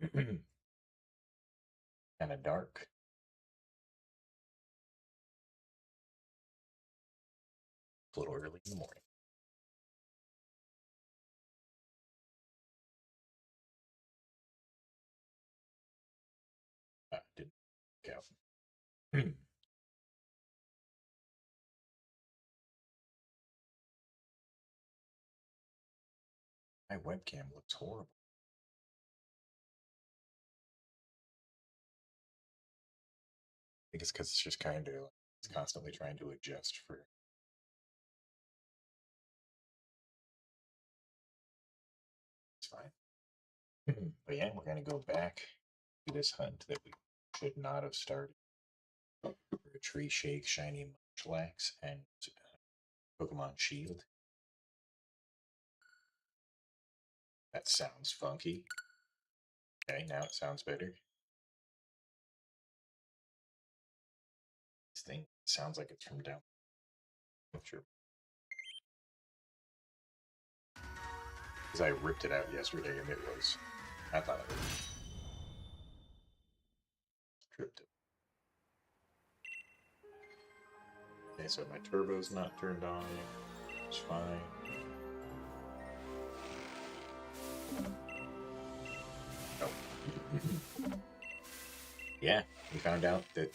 Kind of dark. A little early in the morning. Didn't count. My webcam looks horrible. I think it's because it's just kind of it's constantly trying to adjust for. It's fine. But yeah, we're gonna go back to this hunt that we should not have started. For a tree shake, shiny Munchlax, and Pokemon Shield. That sounds funky. Okay, now it sounds better. This thing sounds like it's from down. Not sure. Because I ripped it out yesterday and it was. I thought I tripped it. Okay, so my turbo's not turned on. It's fine. Oh. Yeah, we found out that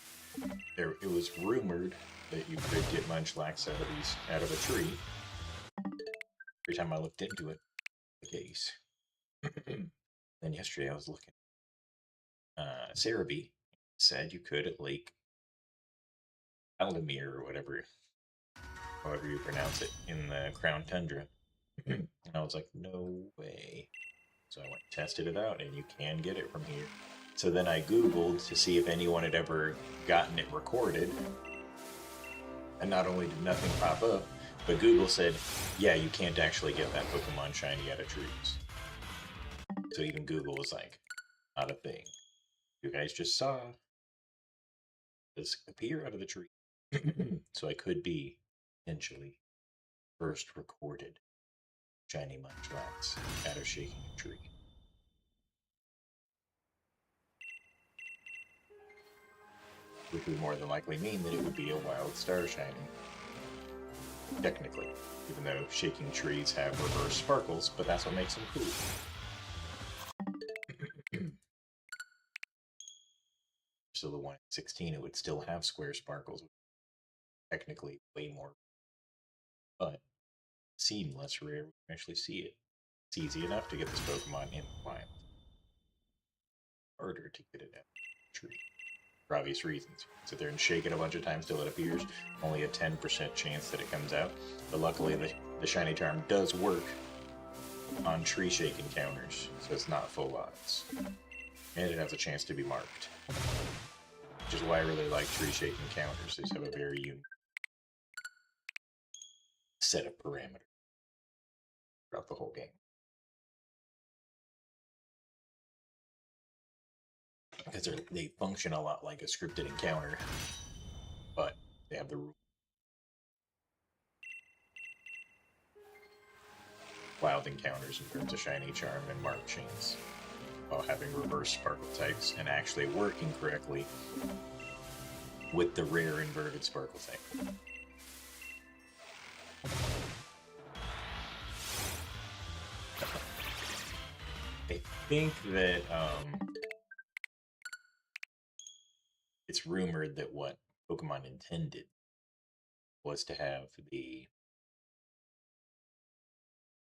it was rumored that you could get Munchlax out of a tree. Every time I looked into it, the case. Then yesterday I was looking. Cerebi said you could at Lake Aldemir or whatever, however you pronounce it, in the Crown Tundra. And I was like, no way. So I went and tested it out, and you can get it from here. So then I Googled to see if anyone had ever gotten it recorded. And not only did nothing pop up, but Google said, yeah, you can't actually get that Pokemon shiny out of trees. So even Google was like, not a thing. You guys just saw this appear out of the tree. So I could be potentially first recorded shiny Munchlax out of shaking a tree. Which would more than likely mean that it would be a wild star shiny. Technically, even though shaking trees have reverse sparkles, but that's what makes them cool. So the one in 16, it would still have square sparkles. Technically, way more, but seem less rare. We actually see it. It's easy enough to get this Pokemon in the wild. Harder to get it out of the tree. For obvious reasons. Sit there and shake it a bunch of times till it appears. Only a 10% chance that it comes out. But luckily, the shiny charm does work on tree shake encounters, so it's not full odds. And it has a chance to be marked. Which is why I really like tree shake encounters. They just have a very unique set of parameters throughout the whole game. Because they function a lot like a scripted encounter, but they have the wild encounters in terms of shiny charm and mark chains, while having reverse sparkle types and actually working correctly with the rare inverted sparkle type. I think that it's rumored that what Pokemon intended was to have the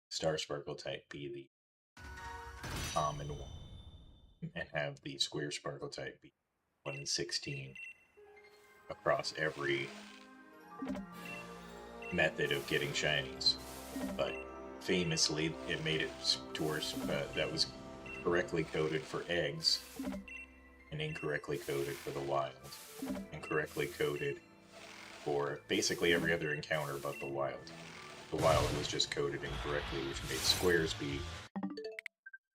Star Sparkle type be the common one, and have the Square Sparkle type be 1 in 16 across every method of getting shinies. But famously, it made it towards that was correctly coded for eggs and incorrectly coded for the wild, and correctly coded for basically every other encounter but the wild. The wild was just coded incorrectly, which made squares be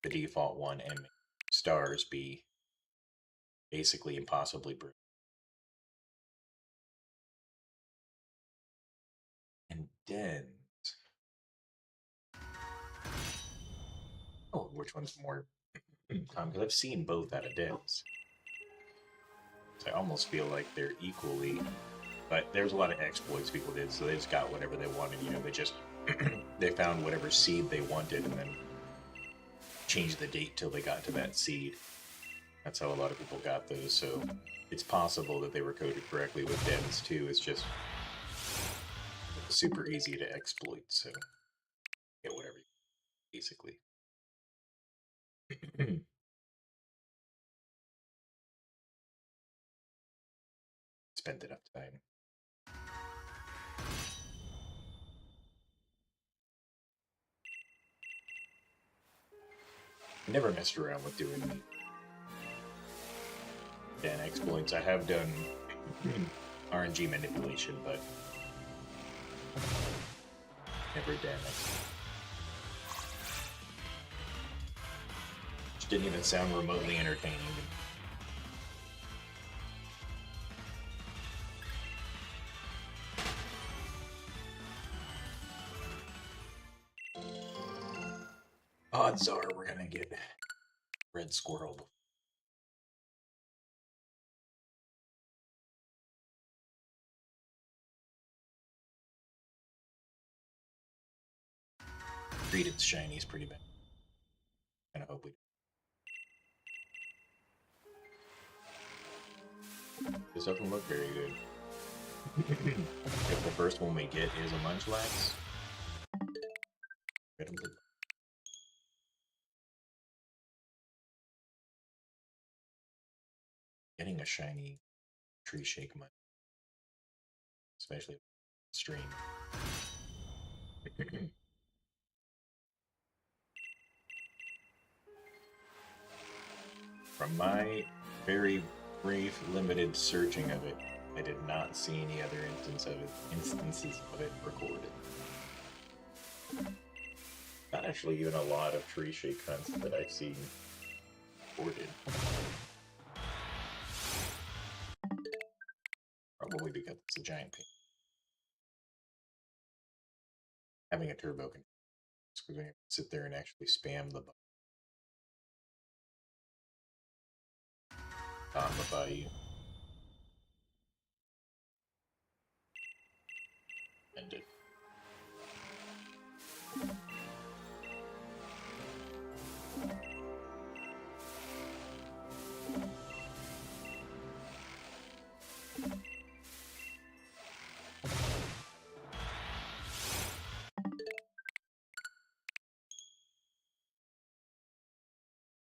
the default one and stars be basically impossibly brute. And dens. Oh, which one's more because I've seen both out of devs. So I almost feel like they're equally, but there's a lot of exploits people did, so they just got whatever they wanted. You know, they just they found whatever seed they wanted and then changed the date till they got to that seed. That's how a lot of people got those. So it's possible that they were coded correctly with devs too. It's just super easy to exploit. So get whatever you basically. Spent enough time. I never messed around with doing Dan exploits. I have done RNG manipulation, but never Dan exploits. Which didn't even sound remotely entertaining. Odds are we're gonna get red squirrel. Credence shiny is pretty bad. Kind of hope we. This doesn't look very good. If the first one we get is a Munchlax, getting a shiny tree shake might, especially stream. From my very brief, limited searching of it, I did not see any other instances of it recorded. Not actually even a lot of tree shake hunts that I've seen recorded. Probably because it's a giant pain. Having a turbo can because when you sit there and actually spam the button. Amplify you. Ended.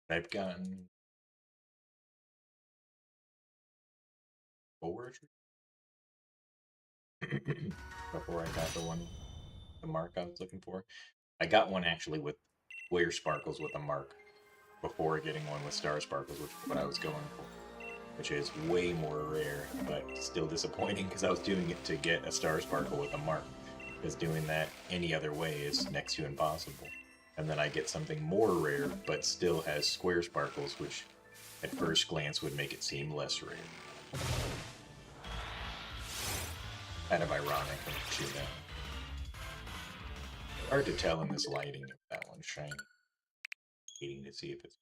I've gotten 4 before I got the mark I was looking for. I got one actually with Square Sparkles with a mark before getting one with Star Sparkles, which is what I was going for, which is way more rare, but still disappointing because I was doing it to get a Star Sparkle with a mark, because doing that any other way is next to impossible. And then I get something more rare, but still has Square Sparkles, which at first glance would make it seem less rare. Kind of ironic when you shoot that. Hard to tell in this lighting if that one's shiny. Waiting to see if it's.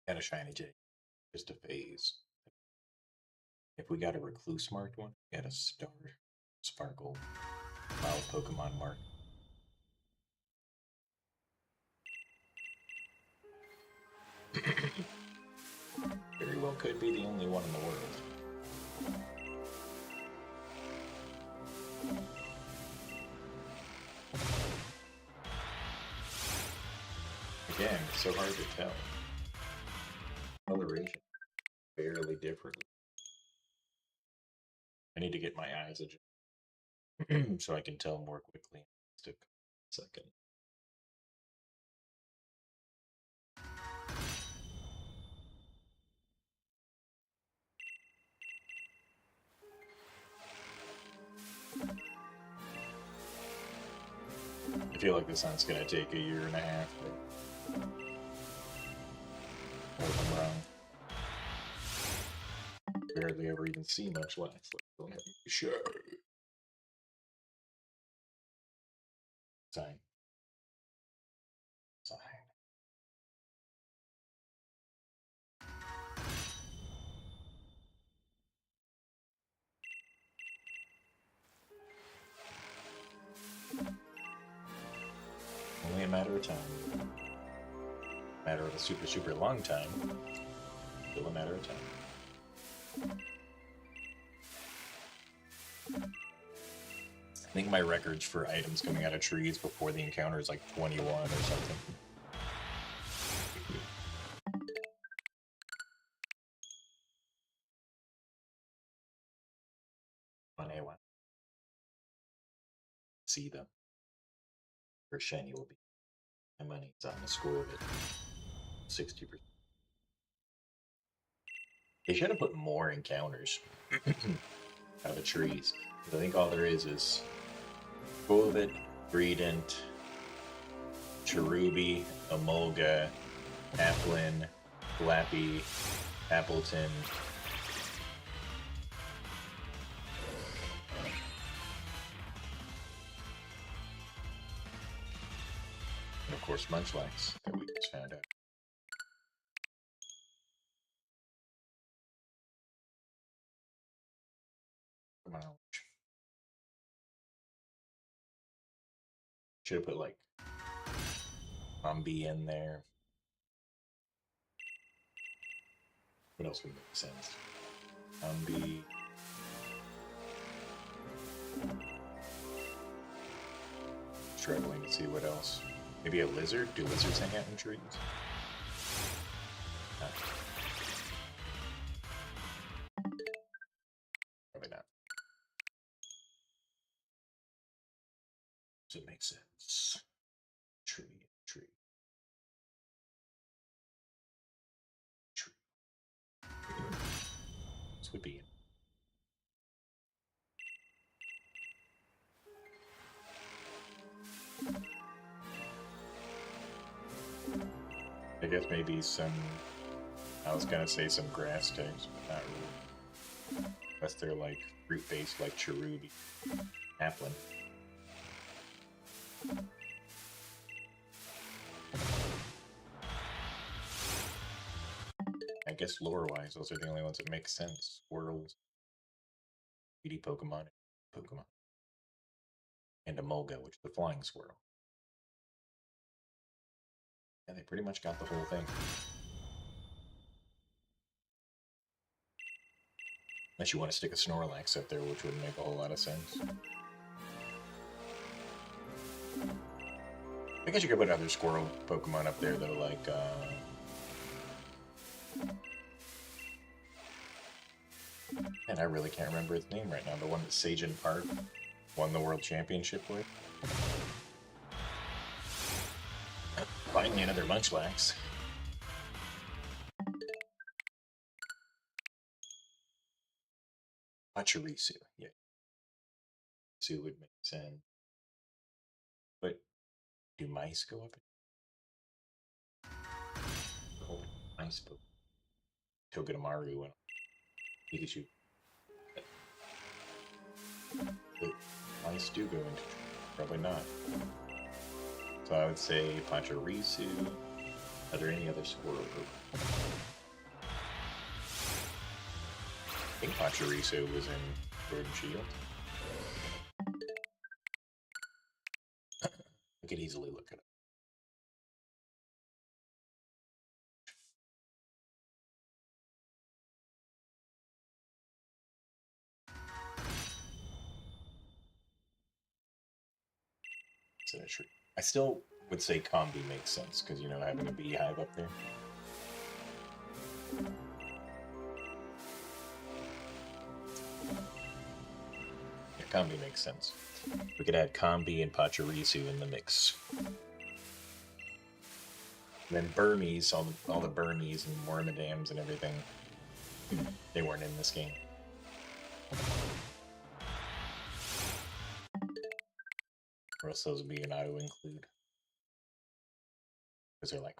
Got a shiny J. Just a phase. If we got a recluse marked one, we got a Star Sparkle Wild Pokemon mark. Very well could be the only one in the world. Again, it's so hard to tell. Coloration barely different. I need to get my eyes adjusted so I can tell more quickly. Just a second. I feel like this hunt's gonna take a year and a half. But I'm wrong. Barely ever even see Munchlax. Don't have to be sure. Sign. Sign. Only a matter of time. Matter of a super, super long time. Still a matter of time. I think my records for items coming out of trees before the encounter is like 21 or something. On A1. See them. Where shiny will be. My money's on the score of it. 60%. They should have put more encounters out of the trees. I think all there is Golvet, Greedent, Cherubi, Emolga, Applin, Glappy, Appleton. And of course Munchlax that we just found out. Come on. Should have put like Zombie in there. What else would make sense? Zombie. Struggling to see what else. Maybe a lizard? Do lizards hang out in trees? No. Probably not. Does it make sense? Tree. This would be. I guess maybe some. I was gonna say some grass types, but not really. Unless they're like fruit based, like Cherubi, Applin. I guess lore-wise, those are the only ones that make sense. Squirrels, beauty Pokemon, and Emolga, which is the flying squirrel. Yeah, they pretty much got the whole thing. Unless you want to stick a Snorlax up there, which would make a whole lot of sense. I guess you could put other squirrel Pokemon up there that are like, and I really can't remember its name right now. The one that Sajin Park won the World Championship with. Finally, another Munchlax. Pachirisu, yeah. Pachirisu would make sense. But do mice go up? Oh, mice Pokemon. Togedemaru and Pikachu. But mice do go into probably not. So I would say Pachirisu. Are there any other squirrel Pokemon? I think Pachirisu was in Sword and Shield. I could easily look it up. It's in a tree. I still would say Combi makes sense because, you know, having a beehive up there. Yeah, Combi makes sense. We could add Combi and Pachirisu in the mix. And then Burmese, all the Burmese and Wormadams and everything, they weren't in this game. Or else those would be an auto-include. Because they're like...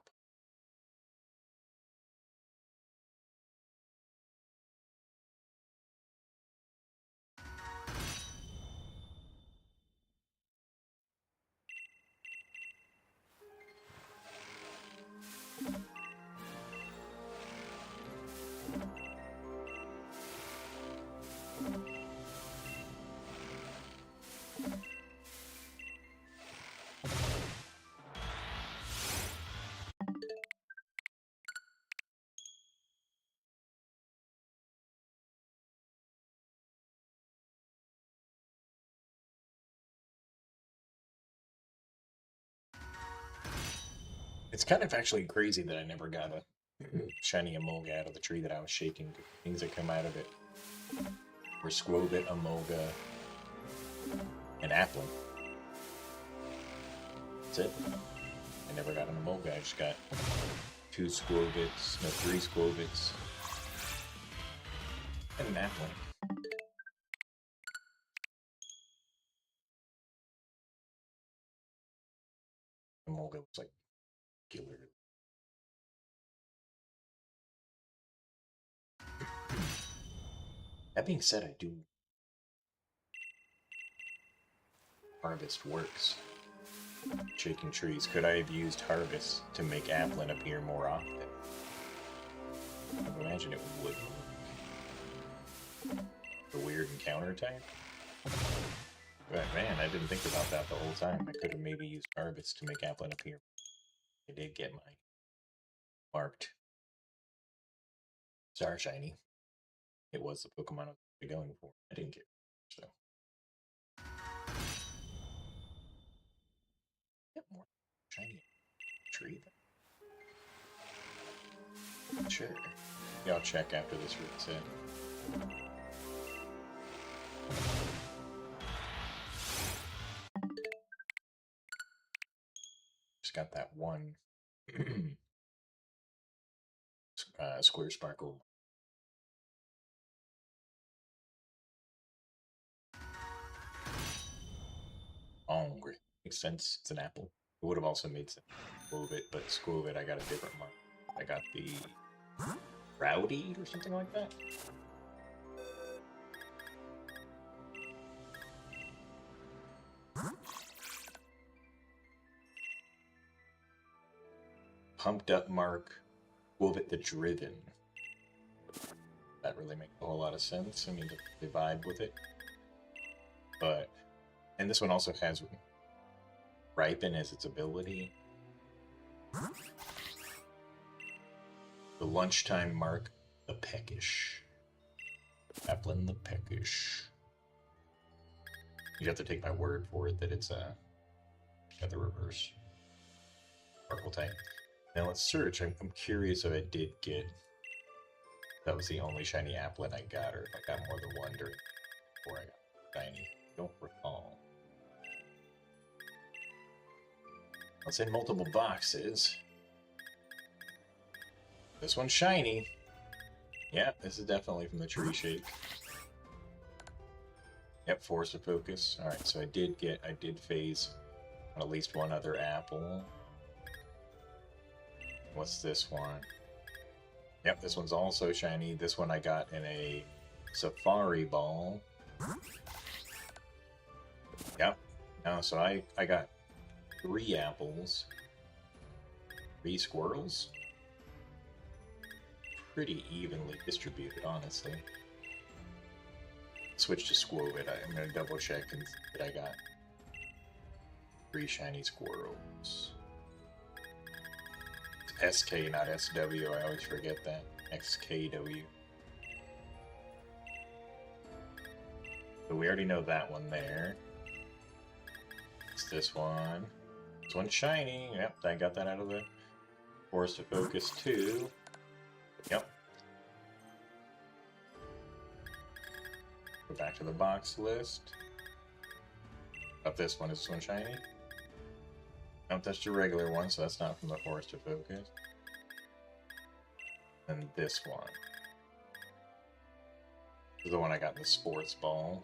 It's kind of actually crazy that I never got a shiny Emolga out of the tree that I was shaking. Things that come out of it were Squovit, Emolga, and Applin. That's it. I never got an Emolga. I just got 2 Squovits, no, 3 Squovits, and an Applin. Emolga was like killer. That being said, I do Harvest works. Shaking trees. Could I have used Harvest to make Applin appear more often? I would imagine it would. The weird encounter type? But man, I didn't think about that the whole time. I could have maybe used Harvest to make Applin appear. I did get my marked Star Shiny. It was the Pokemon I was going for. I didn't get it, so. Get more shiny tree. Sure. Yeah, I'll check after this route in. Just got that one Square Sparkle. Hungry. Makes sense. It's an apple. It would have also made sense. Squovit, but Squovit, I got a different mark. I got the Rowdy or something like that. Pumped up mark. Squovit the Driven. That really makes a whole lot of sense. I mean, they vibe with it. But, and this one also has Ripen as its ability. The lunchtime mark, the Peckish. Applin the Peckish. You have to take my word for it that it's got the reverse Sparkle type. Now let's search. I'm curious if I did get. That was the only shiny Applin I got, or if I got more than one during before I got shiny. Don't recall. It's in multiple boxes. This one's shiny. Yeah, this is definitely from the tree shake. Yep, Force of Focus. Alright, so I did phase on at least one other apple. What's this one? Yep, this one's also shiny. This one I got in a Safari Ball. Yep. No, so I got 3 apples. 3 squirrels. Pretty evenly distributed, honestly. Switch to Squovit. I'm gonna double check and see that I got 3 shiny squirrels. It's SK, not SW. I always forget that. XKW. So we already know that one there. It's this one. This one's shiny. Yep, I got that out of the Force of Focus too. Yep. Go back to the box list. Up this one. Is this one shiny? Nope, that's the regular one, so that's not from the Forest of Focus. And this one. This is the one I got in the sports ball.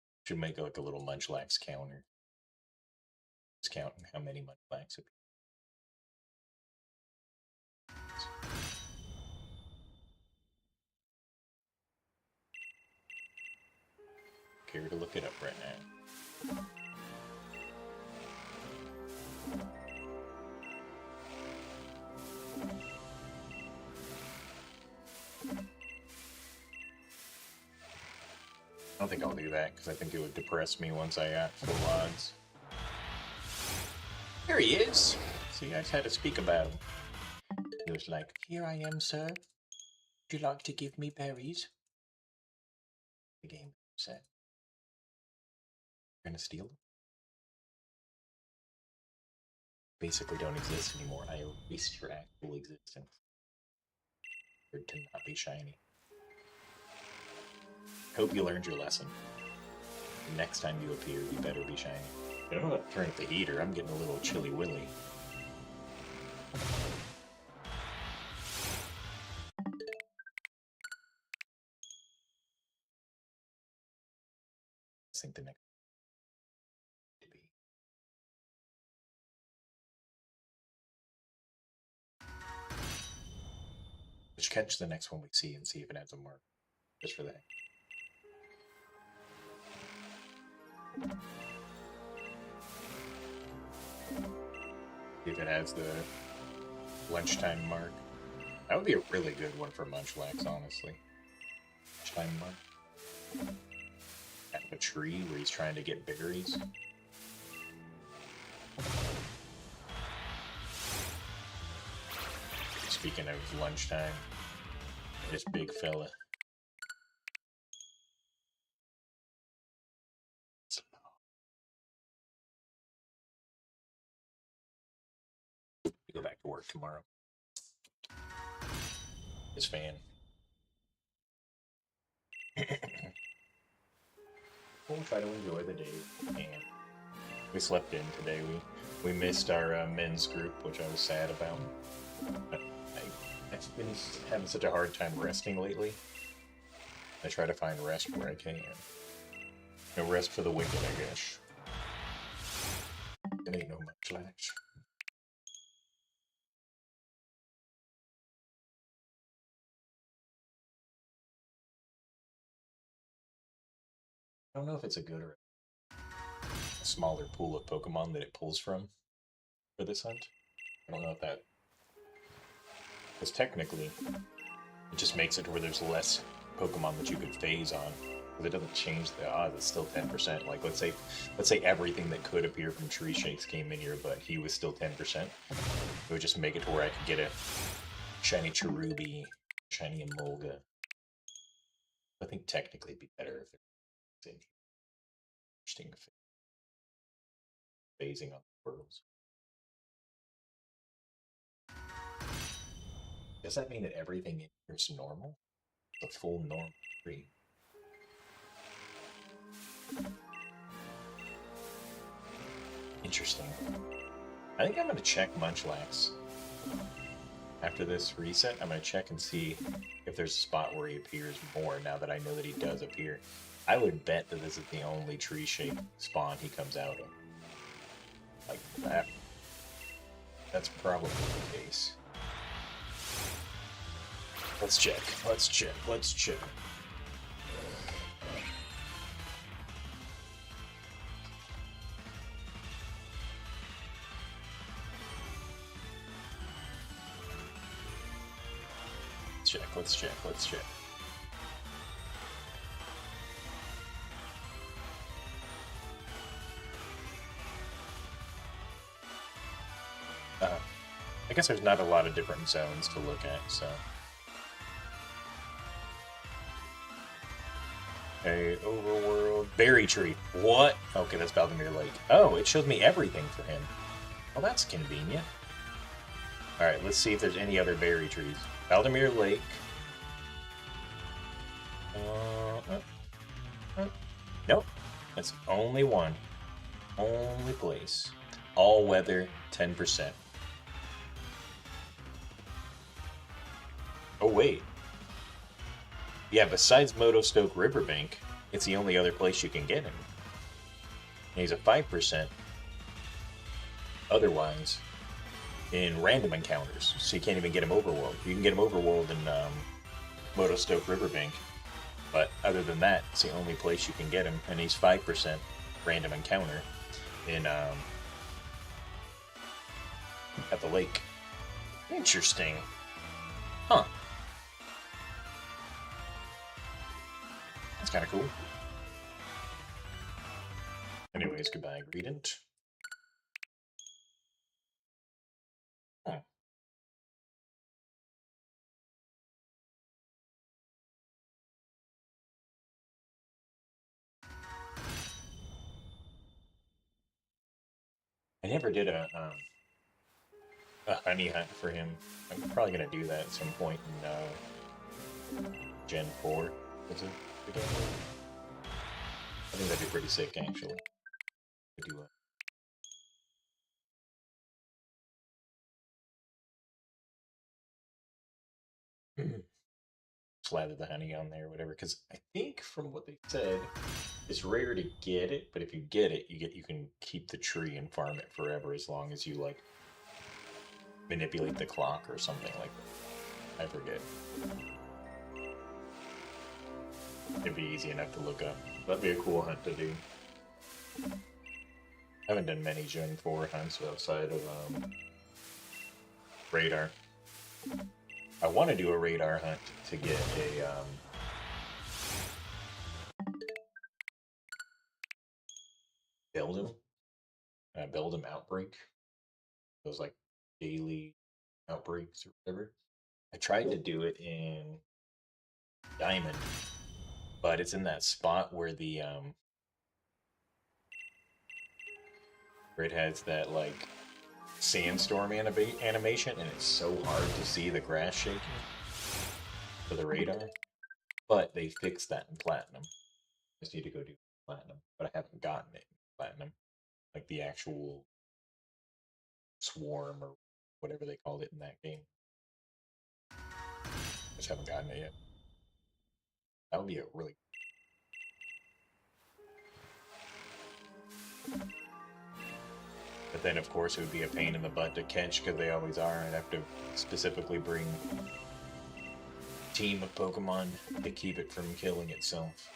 Should make like a little Munchlax counter. Just count how many Munchlax appear. Care to look it up right now. I don't think I'll do that, because I think it would depress me once I got full odds. There he is! See, I just had to speak about him. He was like, "Here I am, sir. Would you like to give me berries?" The game set. You're gonna steal them? Basically don't exist anymore. I erased your actual existence. To not be shiny. Hope you learned your lesson. Next time you appear, you better be shiny. I don't know how to turn up the heater. I'm getting a little chilly willy. I think the next to be. Let's catch the next one we see and see if it has a mark. Just for that. If it has the lunchtime mark. That would be a really good one for Munchlax, honestly. Lunchtime mark. At a tree where he's trying to get berries. Speaking of lunchtime, this big fella. Go back to work tomorrow. His fan. We'll try to enjoy the day. And we slept in today. We missed our men's group, which I was sad about. But I've been having such a hard time resting lately. I try to find rest where I can. No rest for the wicked, I guess. It ain't no Munchlax. I don't know if it's a good or a smaller pool of Pokemon that it pulls from for this hunt. I don't know if that... Because technically, it just makes it to where there's less Pokemon that you could phase on. Because it doesn't change the odds, it's still 10%. Like, let's say everything that could appear from Tree Shakes came in here, but he was still 10%. It would just make it to where I could get a shiny Cherubi, shiny Emolga. I think technically it'd be better if it's in interesting phasing on the worlds. Does that mean that everything in here is normal? The full normal tree? Interesting. I think I'm going to check Munchlax. After this reset, I'm going to check and see if there's a spot where he appears more now that I know that he does appear. I would bet that this is the only tree shape spawn he comes out of. Like that. That's probably the case. Let's check. Let's check. Let's check. Let's check. Let's check. I guess there's not a lot of different zones to look at, so. Okay, overworld. Berry tree. What? Okay, that's Baldomir Lake. Oh, it shows me everything for him. Well, that's convenient. Alright, let's see if there's any other berry trees. Baldomir Lake. Nope. That's only one. Only place. All weather, 10%. Oh, wait. Yeah, besides Motostoke Riverbank, it's the only other place you can get him. And he's a 5% otherwise in random encounters, so you can't even get him overworld. You can get him overworld in Motostoke Riverbank, but other than that, it's the only place you can get him, and he's 5% random encounter in at the lake. Interesting. Huh. That's kind of cool. Anyways, goodbye, Greedent. Huh. I never did a honey hunt for him. I'm probably gonna do that at some point in Gen 4. Is it? I think that'd be pretty sick, actually. Do a slather the honey on there, or whatever. Because I think from what they said, it's rare to get it, but if you get it, you can keep the tree and farm it forever as long as you like manipulate the clock or something like that. I forget. It'd be easy enough to look up. That'd be a cool hunt to do. I haven't done many Gen 4 hunts outside of radar. I want to do a radar hunt to get a build him outbreak. Those like daily outbreaks or whatever. I tried to do it in Diamond, but it's in that spot where the where it has that like sandstorm animation, and it's so hard to see the grass shaking for the radar. But they fixed that in Platinum. I just need to go do Platinum, but I haven't gotten it in Platinum, like the actual swarm or whatever they called it in that game. I just haven't gotten it yet. That would be a really. But then, of course, it would be a pain in the butt to catch because they always are. I'd have to specifically bring a team of Pokemon to keep it from killing itself.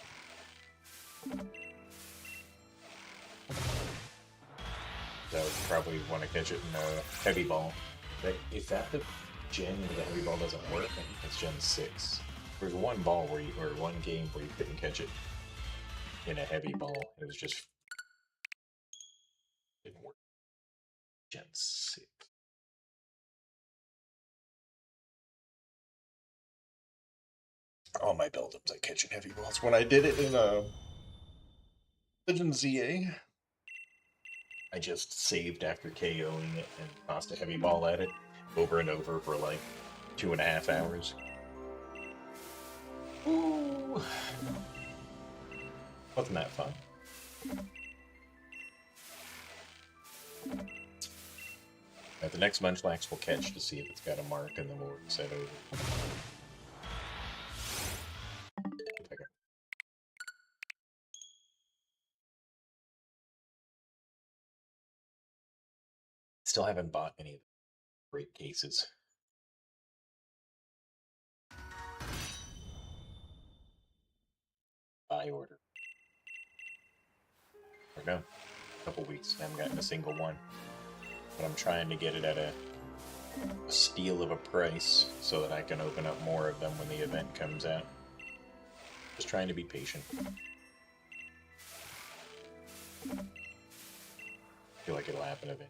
So I would probably want to catch it in a Heavy Ball. But is that the gen where the Heavy Ball doesn't work? I think it's Gen 6. There's one ball where or one game where you couldn't catch it in a Heavy Ball. It was just didn't work. Gen 6. All my build-ups I catch in Heavy Balls. When I did it in Legend ZA, I just saved after KOing it and tossed a Heavy Ball at it over and over for like 2.5 hours. Ooh. Wasn't that fun? Right, the next Munchlax we'll catch to see if it's got a mark, and then we'll reset over. Still haven't bought any of the great cases. Buy order. Or no, a couple weeks. I haven't gotten a single one. But I'm trying to get it at a steal of a price so that I can open up more of them when the event comes out. Just trying to be patient. I feel like it'll happen a bit.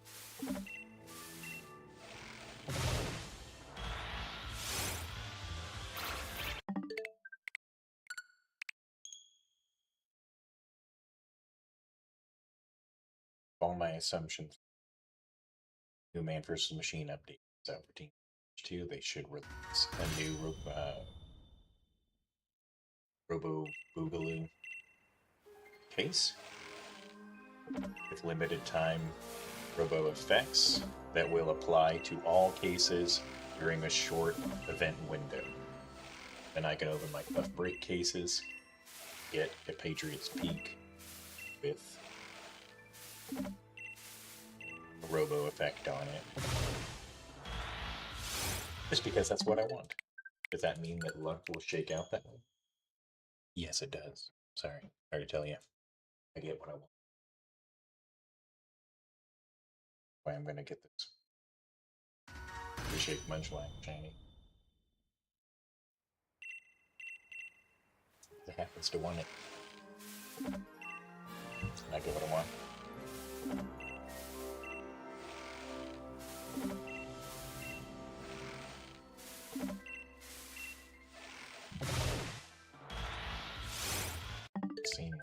All my assumptions. New Man vs. Machine update is out for Team 2. They should release a new Robo Boogaloo case with limited time Robo effects that will apply to all cases during a short event window. Then I can open my Buff Break cases, get a Patriot's Peak with a robo effect on it. Just because that's what I want. Does that mean that luck will shake out that way? Yes, it does. Sorry, hard to tell you. I get what I want. Why I'm gonna get this. Appreciate Munchlax, shiny. It happens to want it. I get what I want. Seen one.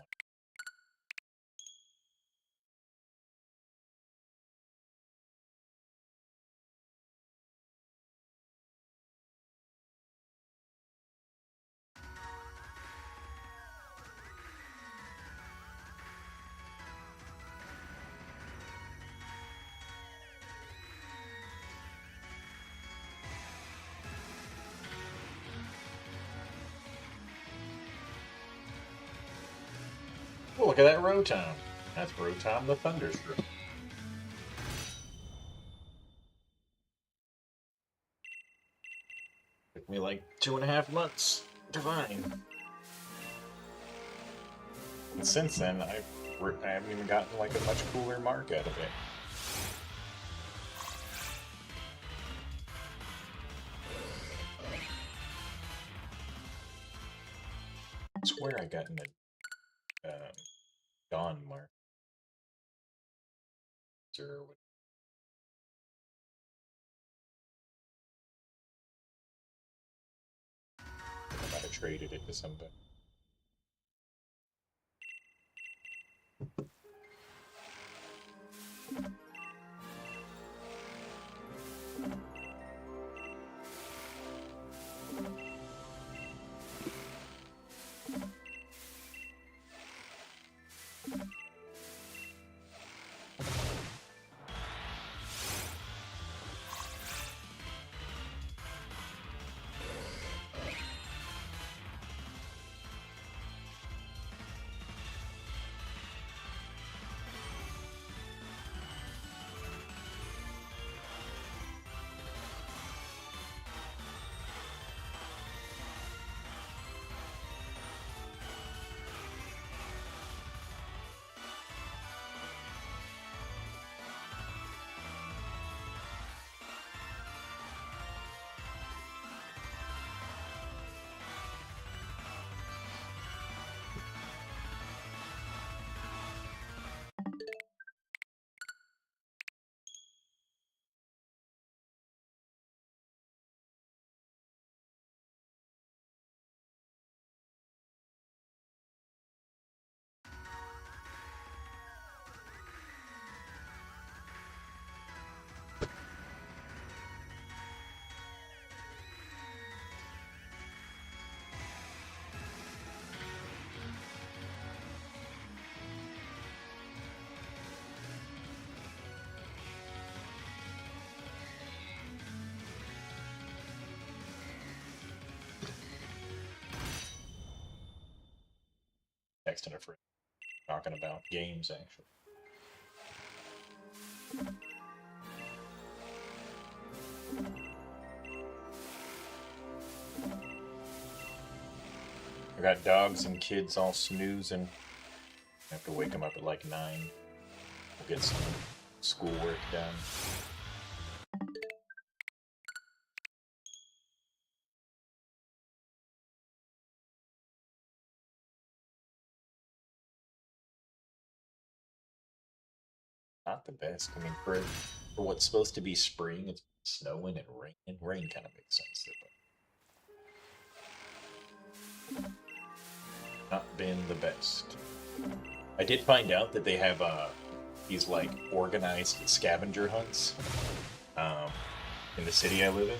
Oh, look at that Rotom. That's Rotom the Thunderstruck. Took me like 2.5 months to find. And since then, I haven't even gotten like a much cooler mark out of it. I swear I got in a Dawn mark. Or what? I might have traded it to somebody. Texting a friend, talking about games actually. I got dogs and kids all snoozing. I have to wake them up at like 9. We'll get some schoolwork done. Not the best. I mean, for what's supposed to be spring, it's snowing and rain. And rain kind of makes sense. But not been the best. I did find out that they have these like organized scavenger hunts in the city I live in.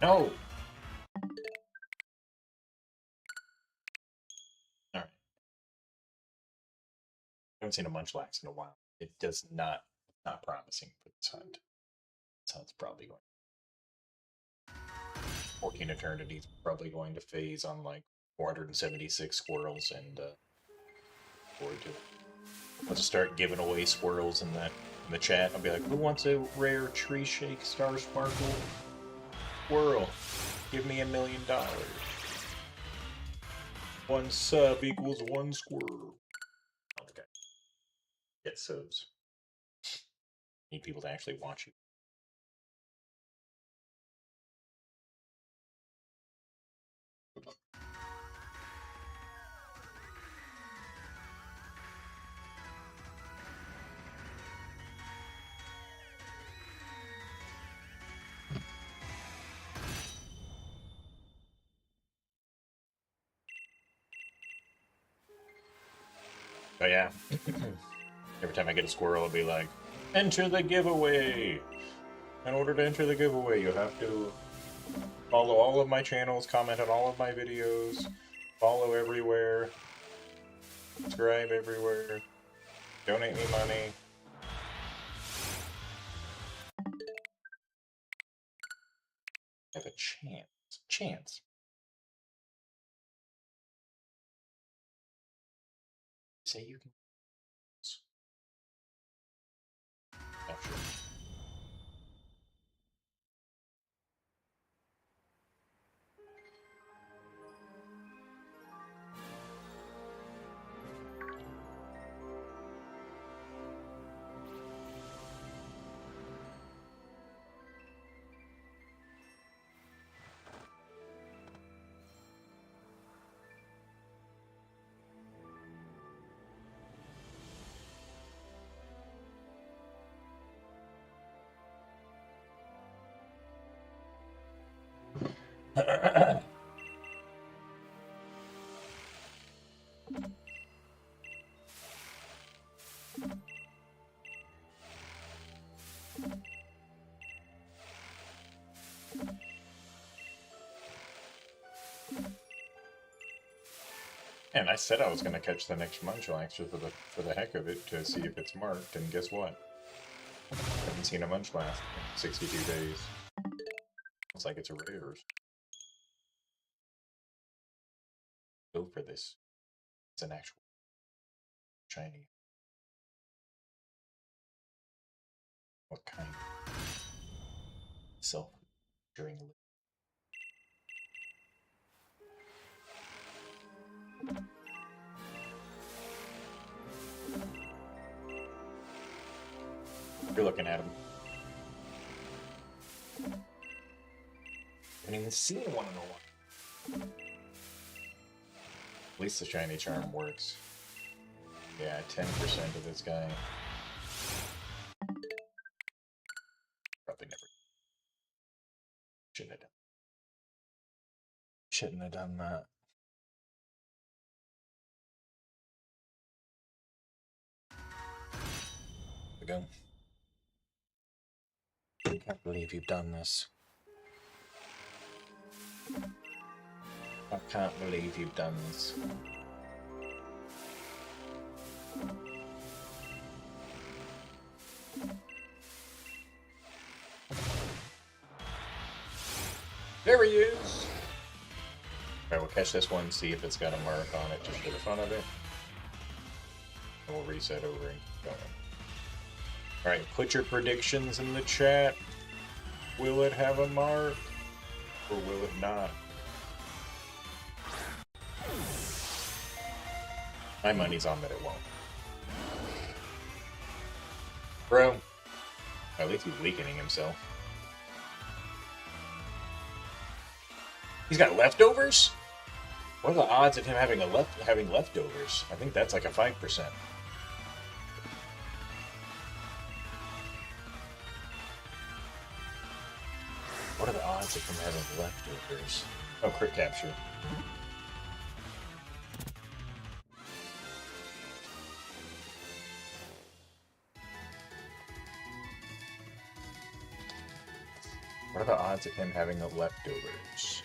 No! Alright. I haven't seen a Munchlax in a while. It does not promising for this hunt. This hunt's probably going 14 eternities, probably going to phase on like 476 squirrels and forward to it. I'll just start giving away squirrels in the chat. I'll be like, who wants a rare tree shake star sparkle squirrel? Give me $1 million. 1 sub equals 1 squirrel. Okay. Get subs. Need people to actually watch you. Oh yeah. Every time I get a squirrel, I'll be like, enter the giveaway! In order to enter the giveaway, you have to follow all of my channels, comment on all of my videos, follow everywhere, subscribe everywhere, donate me money. I have a chance. Chance. Say you can. Not sure. And I said I was going to catch the next Munchlax just for the heck of it to see if it's marked, and guess what? I haven't seen a Munchlax in 62 days. Looks like it's a rares. Go for this. It's an actual shiny. What kind? Self-during. You're looking at him. Didn't even see one in a while. At least the shiny charm works. Yeah, 10% of this guy. Probably never. Shouldn't have done. Shouldn't have done that. There we go. I can't believe you've done this. I can't believe you've done this. There he is! Alright, we'll catch this one, see if it's got a mark on it just for the fun of it. And we'll reset over and keep going. Alright, put your predictions in the chat. Will it have a mark? Or will it not? My money's on that it won't. Bro. At least he's weakening himself. He's got leftovers? What are the odds of him having leftovers? I think that's like a 5%. What are the odds of him having leftovers? Oh, crit capture. What are the odds of him having the leftovers?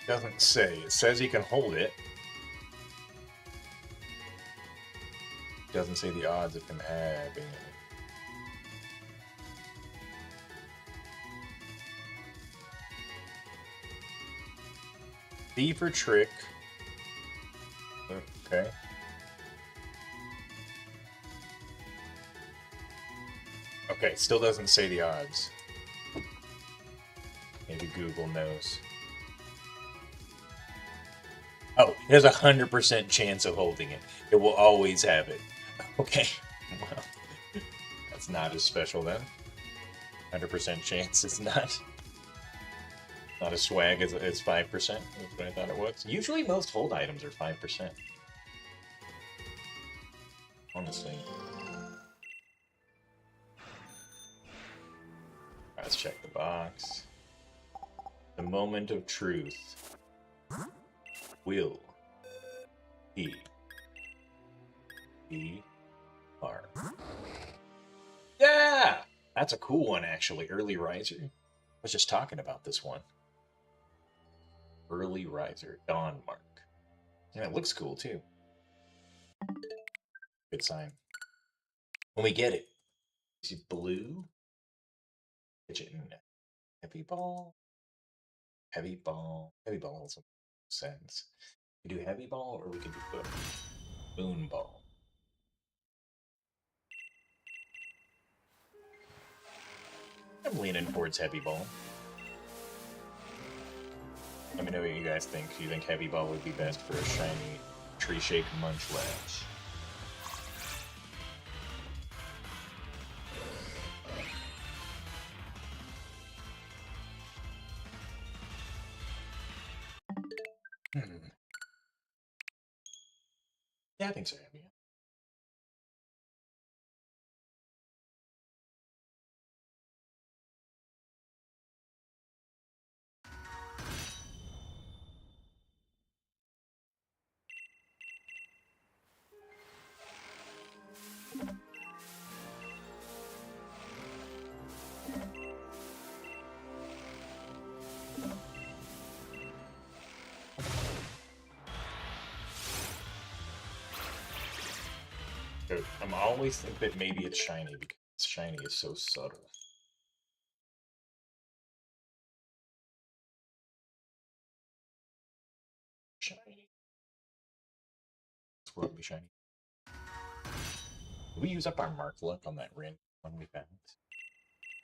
Doesn't say. It says he can hold it. Doesn't say the odds of him having it. B for trick. Okay. Okay, still doesn't say the odds. Maybe Google knows. Oh, it has 100% chance of holding it. It will always have it. Okay. Well, that's not as special then. 100% chance it's not as swag as 5%. That's what I thought it was. Usually most hold items are 5%. Honestly. Let's check the box. The moment of truth. Will he be R? Yeah! That's a cool one, actually. Early Riser. I was just talking about this one. Early Riser. Dawn Mark. Yeah, it looks cool, too. Good sign. When we get it, is it blue? Fidget and heavy ball? Heavy ball. Heavy ball has some sense. We do heavy ball, or we can do boon ball. I'm leaning towards heavy ball. Let me know what you guys think. Do you think heavy ball would be best for a shiny tree shake Munchlax? Yeah, I think so. Yeah. I'm always think that maybe it's shiny because shiny is so subtle. Shiny. This world be shiny. Did we use up our mark luck on that random one we found?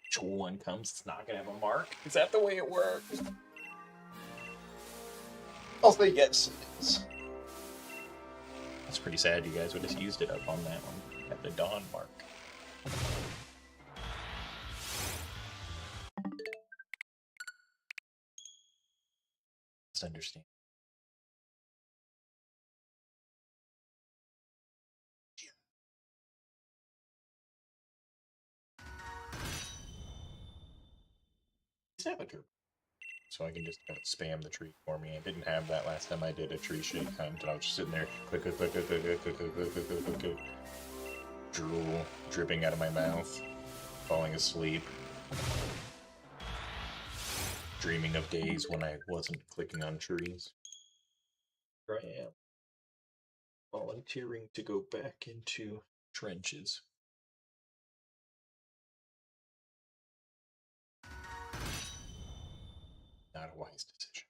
Which one comes? It's not gonna have a mark. Is that the way it works? I'll say yes, it is. That's pretty sad. You guys would have used it up on that one at the dawn mark. Let's understand. Saboteur. So I can just spam the tree for me. I didn't have that last time I did a tree shake hunt, and I was just sitting there, click, click, click, click, click, click, click, click, click, click, click, click, drool dripping out of my mouth, falling asleep, dreaming of days when I wasn't clicking on trees. Here I am, volunteering to go back into trenches. Not a wise decision.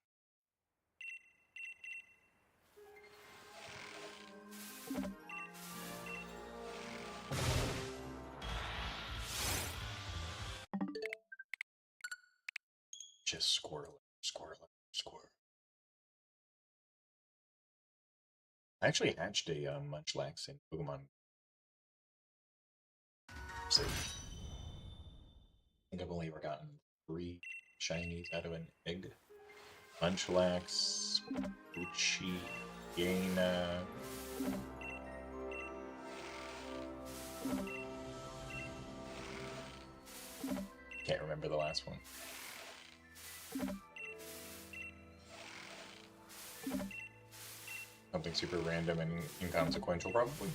Just squirrel, squirrel, squirrel. I actually hatched a Munchlax in Pokemon. So, I think I've only ever gotten 3 shinies out of an egg. Munchlax, Uchi, Yena. Can't remember the last one. Something super random and inconsequential, probably.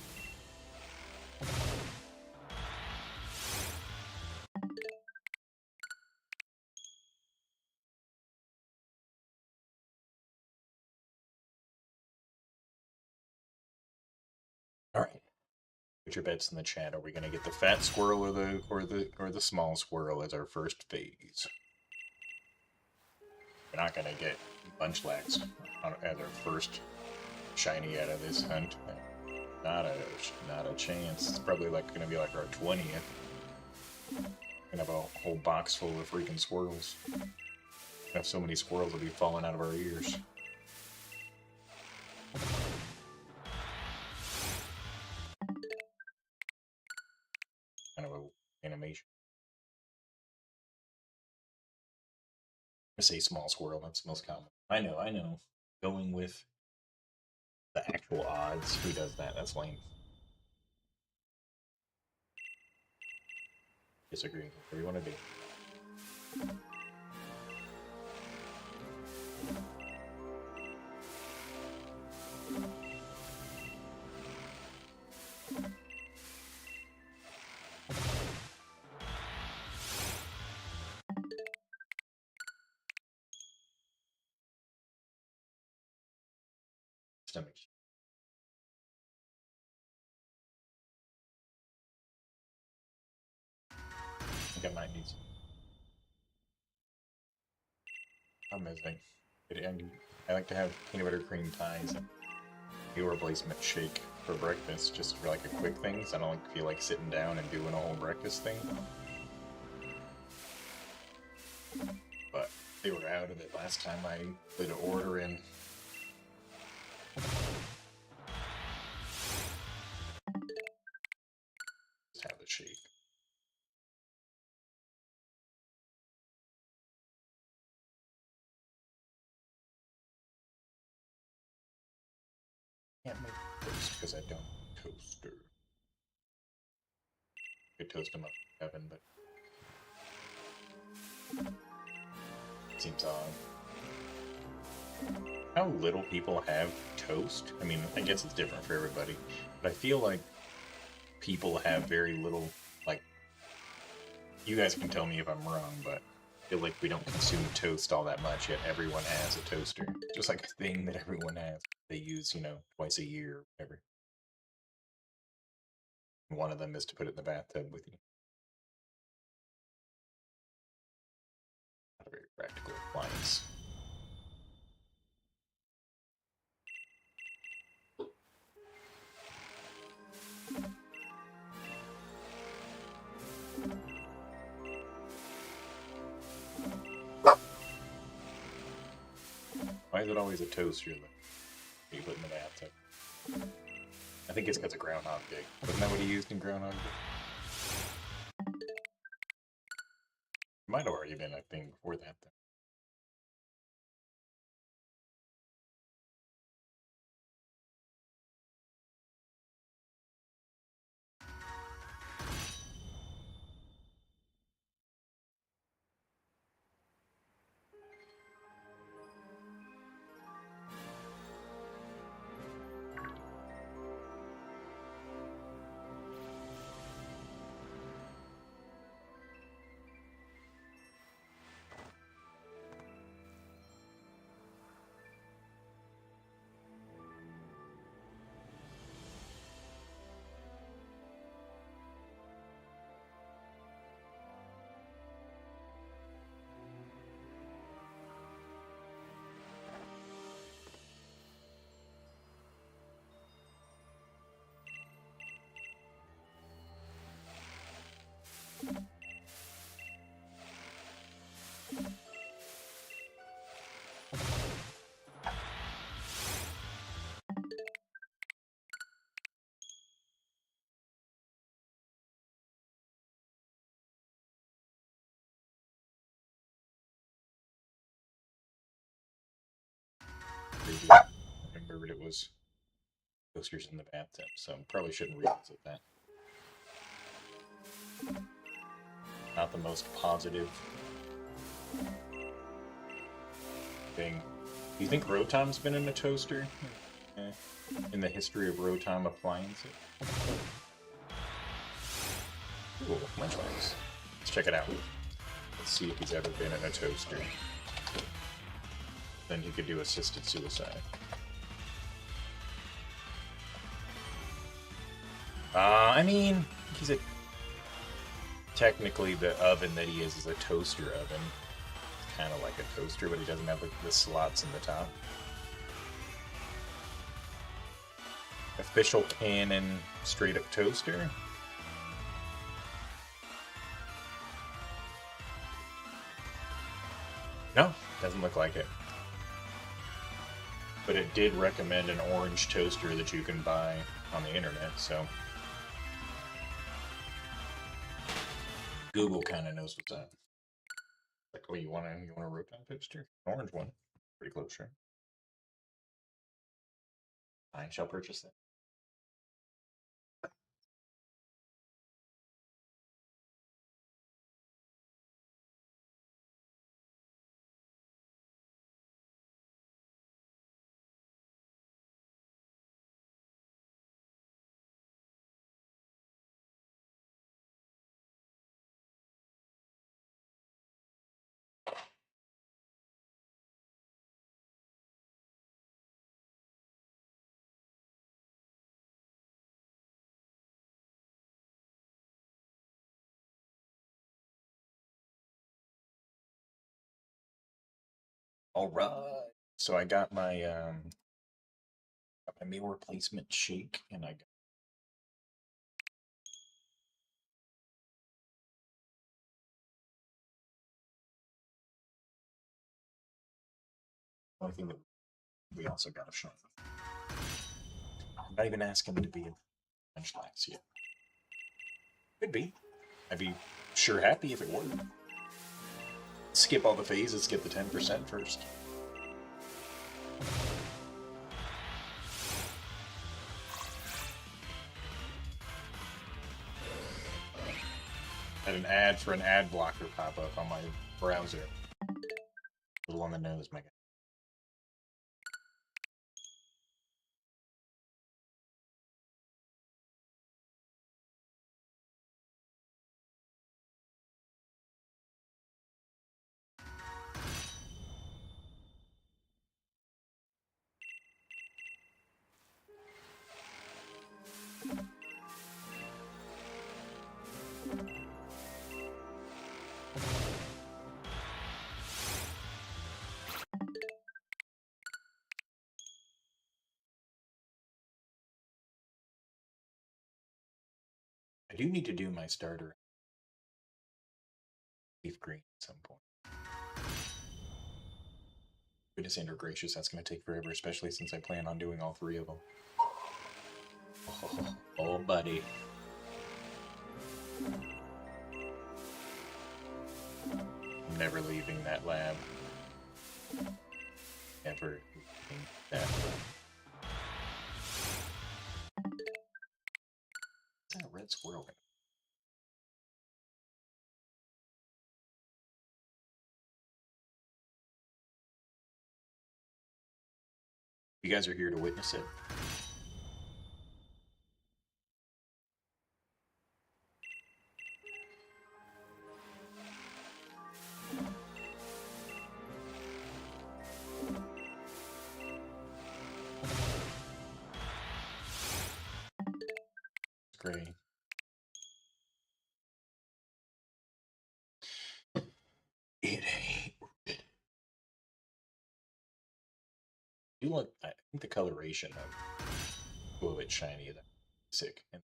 All right. Put your bets in the chat. Are we gonna get the fat squirrel or the small squirrel as our first phase? We're not gonna get Munchlax as our first shiny out of this hunt. Not a chance. It's probably like gonna be like our 20th. Gonna have a whole box full of freaking squirrels. Have so many squirrels will be falling out of our ears. Kind of a animation. I say small squirrel, that's the most common. I know. Going with the actual odds. Who does that? That's lame. Disagree. What do you want to do? Stomach. I think I might need some. I'm missing. I like to have peanut butter cream pies and meal replacement shake for breakfast, just for like a quick thing. So I don't feel like sitting down and doing a whole breakfast thing. But they were out of it last time I put an order in. Just have the shake. Can't make toast because I don't have a toaster. Could toast them up in the oven, but seems odd. How little people have toast? I mean, I guess it's different for everybody, but I feel like people have very little, like, you guys can tell me if I'm wrong, but I feel like we don't consume toast all that much, yet everyone has a toaster. Just like a thing that everyone has. They use, twice a year or whatever. And one of them is to put it in the bathtub with you. Not a very practical appliance. Why is it always a toaster that you put in the bathtub? I think it's because of Groundhog Day. Wasn't that what he used in Groundhog Day? Might have already been a thing before that, though. I remembered it was toasters in the bathtub, so probably shouldn't revisit that. Not the most positive thing. Do you think Rotom's been in a toaster? in the history of Rotom appliances. Ooh, Munchlax. Let's check it out. Let's see if he's ever been in a toaster. Then he could do assisted suicide. I mean, he's a... Technically, the oven that he is a toaster oven. It's kind of like a toaster, but he doesn't have the slots in the top. Official canon straight-up toaster? No, doesn't look like it. But it did recommend an orange toaster that you can buy on the internet, so... Google kind of knows what's up. Like, oh, you want a Rotom toaster? Orange one. Pretty close, sure. I shall purchase that. All right. So I got my meal replacement shake, and I got one thing that we also got a shot. I'm not even asking him to be a Munchlax yet. Could be. I'd be sure happy if it were. Skip all the phases, skip the 10% first. Had an ad for an ad blocker pop up on my browser. A little on the nose, my guy. I do need to do my starter leaf green at some point. Goodness and gracious, that's going to take forever, especially since I plan on doing all three of them. Oh buddy. I'm never leaving that lab. Never leaving that lab. Is that a red squirrel? You guys are here to witness it. Great. It ain't. You look. I think the coloration of a little bit shiny. That sick and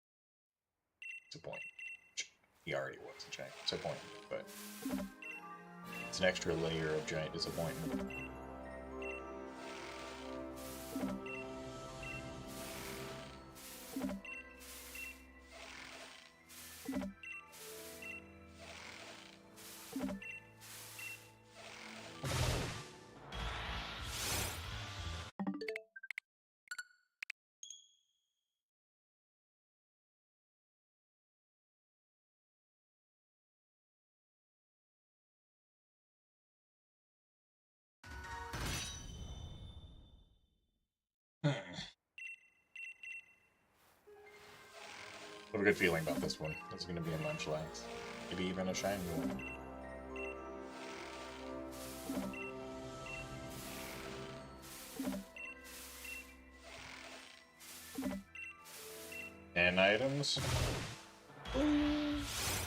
disappointing. He already was a giant disappointment, but it's an extra layer of giant disappointment. have a good feeling about this one. This is going to be a Munchlax. Maybe even a shiny one. 10 items.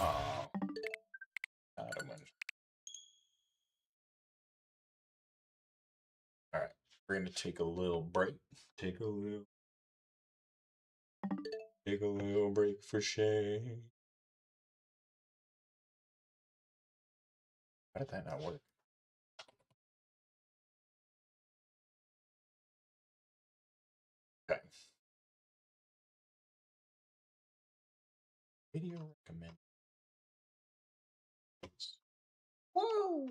Aw. Not a Munchlax. Alright, we're going to take a little break. Take a little break for shade. How did that not work? Okay. Video recommend. Whoa!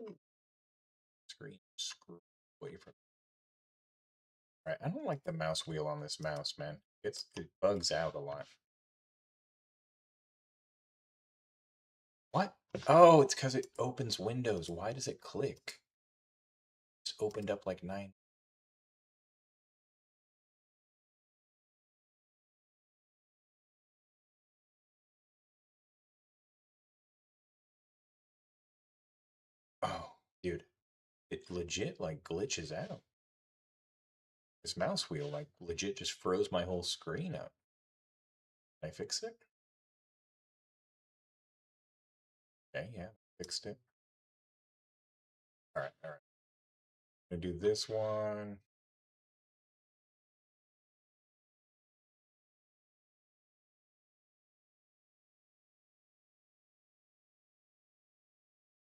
Screen screw away from. Alright, I don't like the mouse wheel on this mouse, man. It bugs out a lot. What? Oh, it's because it opens windows. Why does it click? It's opened up like 9. Oh, dude. It legit like glitches out. This mouse wheel like legit just froze my whole screen up. Can I fix it? Okay, yeah, fixed it. Alright, alright. I'm gonna do this one.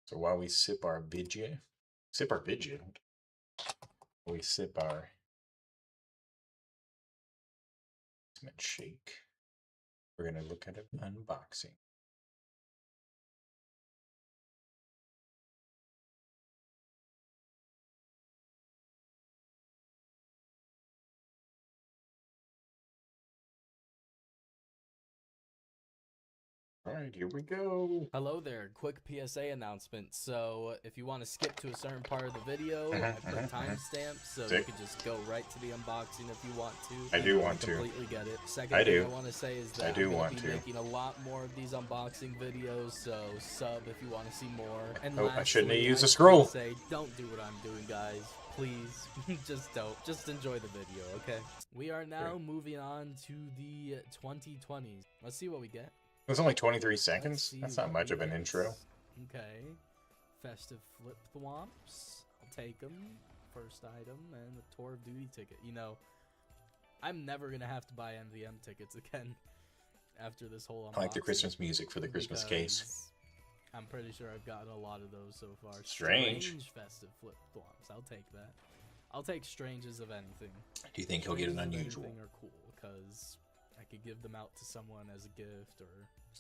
So while we sip our vidya, we sip our shake, we're gonna look at an unboxing. Alright, here we go. Hello there, quick PSA announcement. So if you want to skip to a certain part of the video, I put timestamps so you can just go right to the unboxing if you want to. I do want to. Completely get it. Second thing I want to say is that I'm going to be making a lot more of these unboxing videos, so sub if you want to see more. And oh, lastly, I shouldn't have used a scroll. Say, don't do what I'm doing, guys. Please, just don't. Just enjoy the video, okay? We are now moving on to the 2020s. Let's see what we get. It was only 23 seconds. That's not much of an intro. Okay. Festive flip thwomps. I'll take them. First item and a tour of duty ticket. You know, I'm never going to have to buy MVM tickets again after this whole unboxing. I like the Christmas music for the Christmas case. I'm pretty sure I've gotten a lot of those so far. Strange festive flip thwomps. I'll take that. I'll take stranges of anything. Do you think he'll get an unusual? Are cool because I could give them out to someone as a gift, or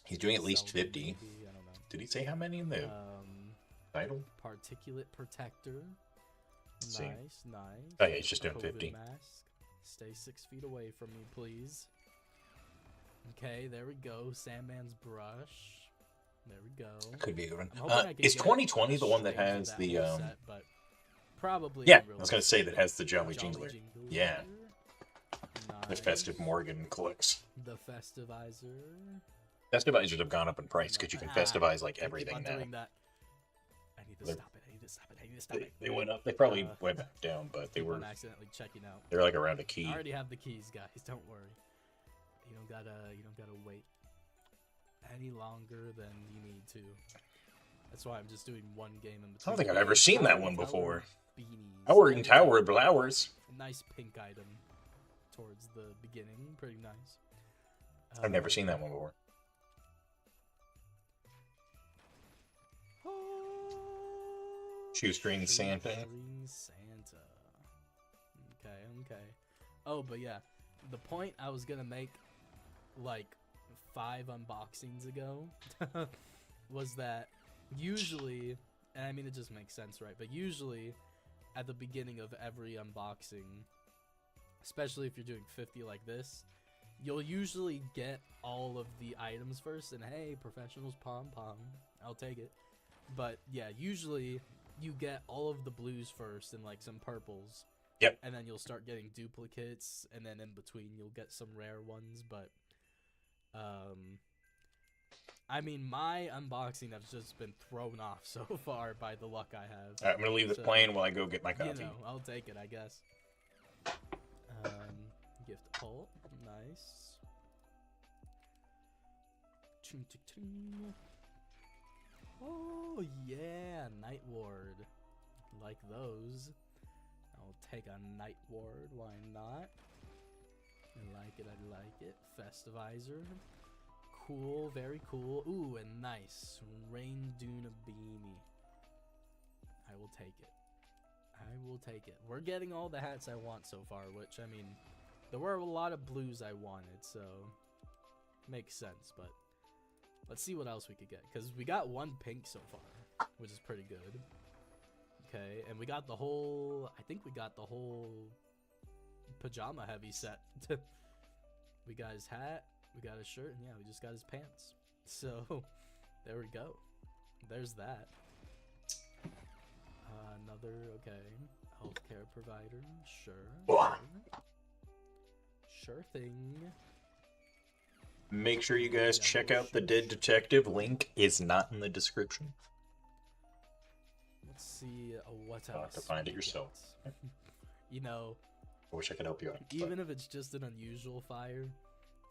he's doing at least 50. Maybe, I don't know. Did he say how many in the title? Particulate protector. Nice, nice. Oh yeah, he's just doing 50. Mask. Stay 6 feet away from me, please. Okay, there we go. Sandman's brush. There we go. Could be a good one. Is 2020 the one that has the set, but probably. Yeah, I was gonna say that has the Jolly Jingler. Yeah. Nice. The Festive Morgan clicks. The Festivizer. Festivizers have gone up in price because you can festivize like everything now. Doing that. I need to stop it. I need to stop it. I need to stop it. They went up. They probably went back down, but they were accidentally checking out. They're like around a key. I already have the keys, guys. Don't worry. You don't gotta wait any longer than you need to. That's why I'm just doing one game in between. I don't think I've ever seen that one before. Beanies. Howard Tower Blowers. A nice pink item towards the beginning. Pretty nice. I've never seen that one before. Shoestring Santa. Shoestring Santa. Okay. Oh, but yeah. The point I was gonna make, like, 5 unboxings ago, was that usually, and I mean it just makes sense, right? But usually, at the beginning of every unboxing, especially if you're doing 50 like this, you'll usually get all of the items first, and hey, professionals pom-pom, I'll take it. But yeah, usually you get all of the blues first and like some purples. Yep. And then you'll start getting duplicates, and then in between you'll get some rare ones, but Um, I mean, my unboxing has just been thrown off so far by the luck I have. All right, I'm gonna leave this So, playing while I go get my coffee. You know, I'll take it, I guess. Gift pull, nice. Ching, ching, ching. Oh yeah, Night Ward. Like those. I'll take a Night Ward. Why not? I like it. I like it. Festivizer. Cool. Very cool. Ooh, and nice. Rain Duna Beanie. I will take it. I will take it. We're getting all the hats I want so far, which, I mean, there were a lot of blues I wanted, so makes sense, but let's see what else we could get, because we got one pink so far, which is pretty good. Okay, and we got the whole, I think we got the whole pajama heavy set. We got his hat, we got his shirt, and yeah, we just got his pants. So, there we go. There's that. Another, okay, healthcare provider, sure. Sure thing. Make sure you guys check out the Dead Detective. Link is not in the description. Let's see what else. You'll have to find it yourself. You know, I wish I could help you out. Even if it's just an unusual fire,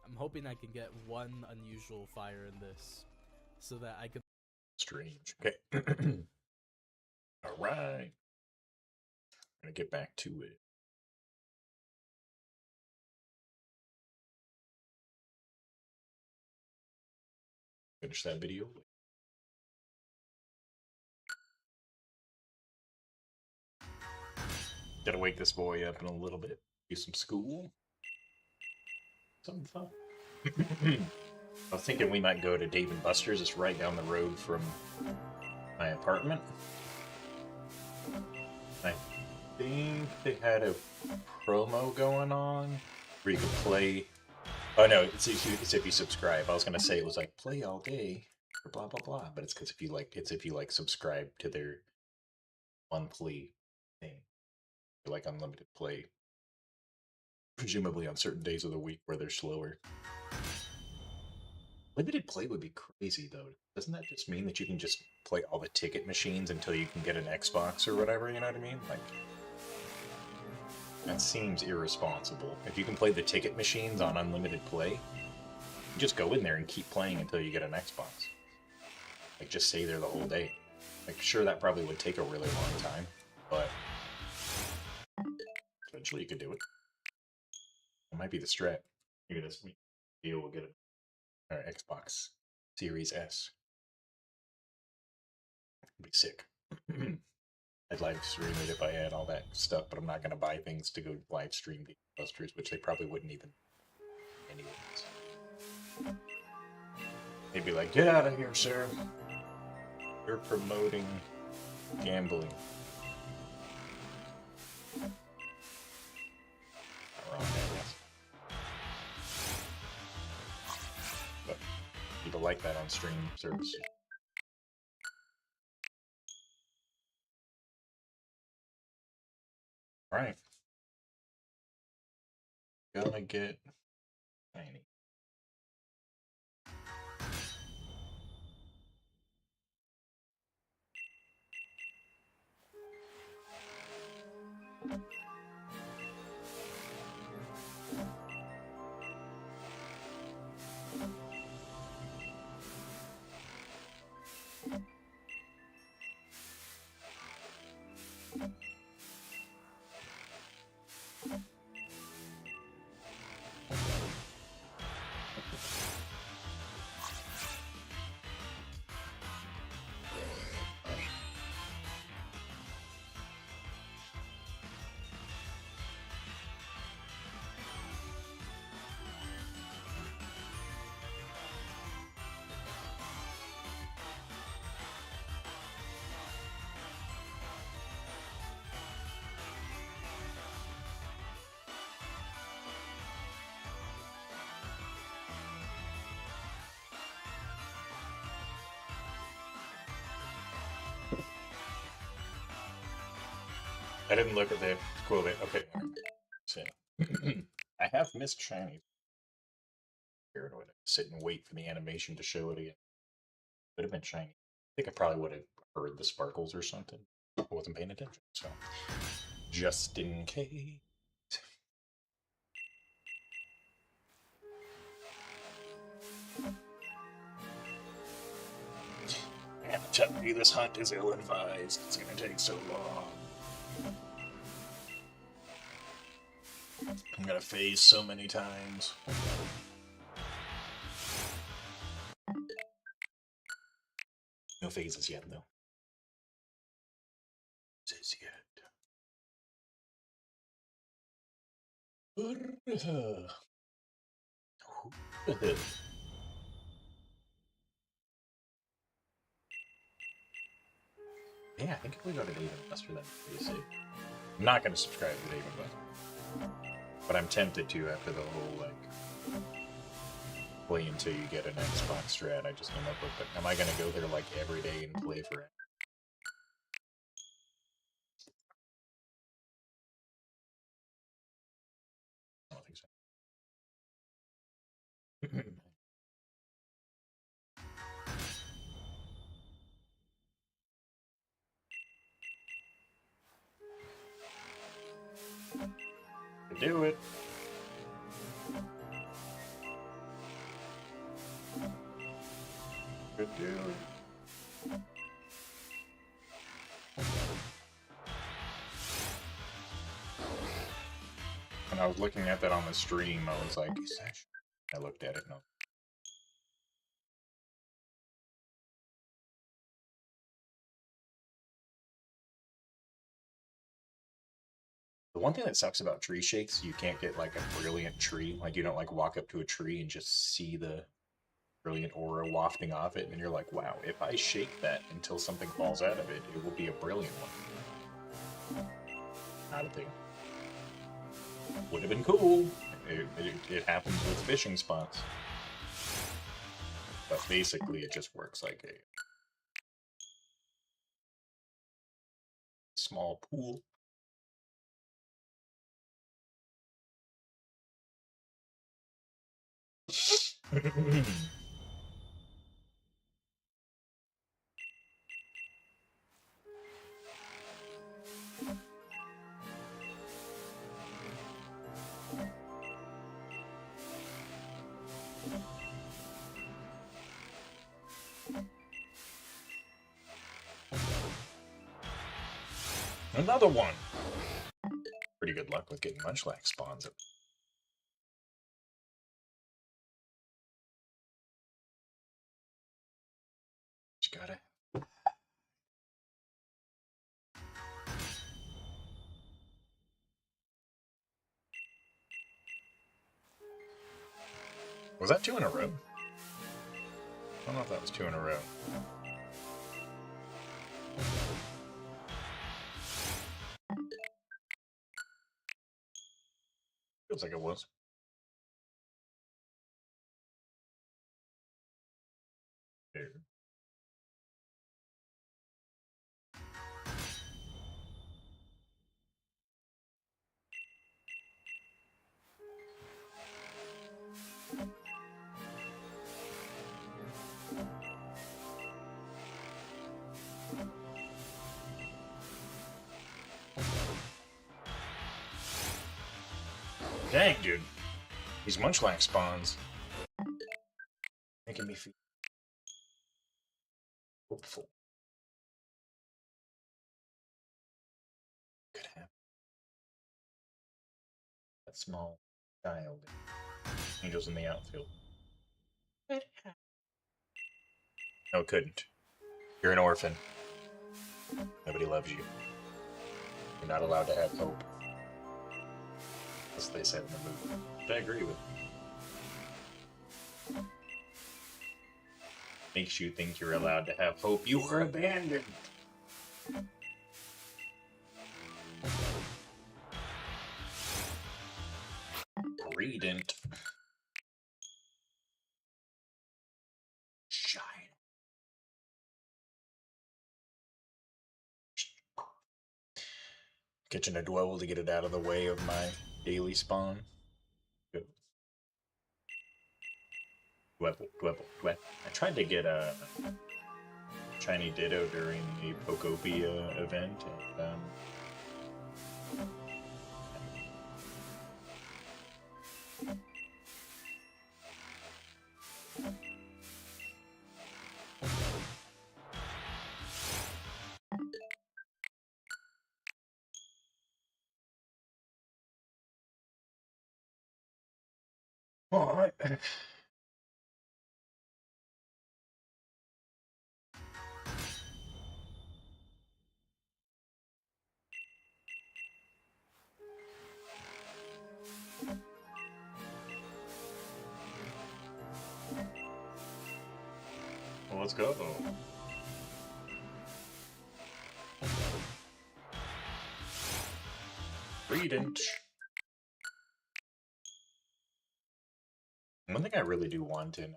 I'm hoping I can get one unusual fire in this, so that I can. Strange. Okay. All right. I'm gonna get back to it. Finish that video. Gotta wake this boy up in a little bit. Do some school. Something fun. I was thinking we might go to Dave & Buster's. It's right down the road from my apartment. I think they had a promo going on where you could play. Oh no, it's if you subscribe. I was gonna say it was like play all day or blah blah blah, but it's because if you like subscribe to their monthly thing, like unlimited play, presumably on certain days of the week where they're slower. Limited play would be crazy though. Doesn't that just mean that you can just play all the ticket machines until you can get an Xbox or whatever, you know what I mean? Like, that seems irresponsible. If you can play the ticket machines on unlimited play, you just go in there and keep playing until you get an Xbox. Like, just stay there the whole day. Like, sure, that probably would take a really long time, but eventually you could do it. It might be the strat. Maybe this deal will get it. Or Xbox Series S. It'd be sick. I'd live stream it if I had all that stuff, but I'm not going to buy things to go live stream to Busters, which they probably wouldn't even anyways. They'd be like, get out of here, sir. You're promoting gambling. But people like that on stream service. Alright. Gonna get tiny. I didn't look at the quote. Okay. So, I have missed shiny. paranoid. I'd sit and wait for the animation to show it again. Would have been shiny. I think I probably would have heard the sparkles or something. I wasn't paying attention, so just in case. Man, tell me this hunt is ill-advised. It's gonna take so long. I'm gonna phase so many times. No phases yet, though. Phases yet. Yeah, I think if we go to Dave and Buster, that'd be pretty safe. I'm not gonna subscribe to Dave and Buster, but I'm tempted to after the whole like play until you get an Xbox strat I just came up with. But am I gonna go there like every day and play forever? I don't think so. Do it. Could do it. When I was looking at that on the stream, I was like, is that I looked at it and the one thing that sucks about tree shakes, you can't get like a brilliant tree. Like you don't like walk up to a tree and just see the brilliant aura wafting off it, and you're like, wow, if I shake that until something falls out of it, it will be a brilliant one. Not a thing. Would have been cool. It happens with fishing spots. But basically it just works like a small pool. Another one! Pretty good luck with getting Munchlax spawns. Just gotta... Was that 2 in a row? I don't know if that was 2 in a row. Feels like it was. Here. Dang, dude. These Munchlax spawns making me feel hopeful. Could happen. That small child. Angels in the outfield. No, it couldn't. You're an orphan. Nobody loves you. You're not allowed to have hope. As they said in the movie. Which I agree with. Makes you think you're allowed to have hope. You were abandoned. Redent. Shine. Catching a dwell to get it out of the way of my daily spawn. Good. Dwebble. I tried to get a shiny Ditto during the Pokopia event, and well, let's go. Redent. One thing I really do want in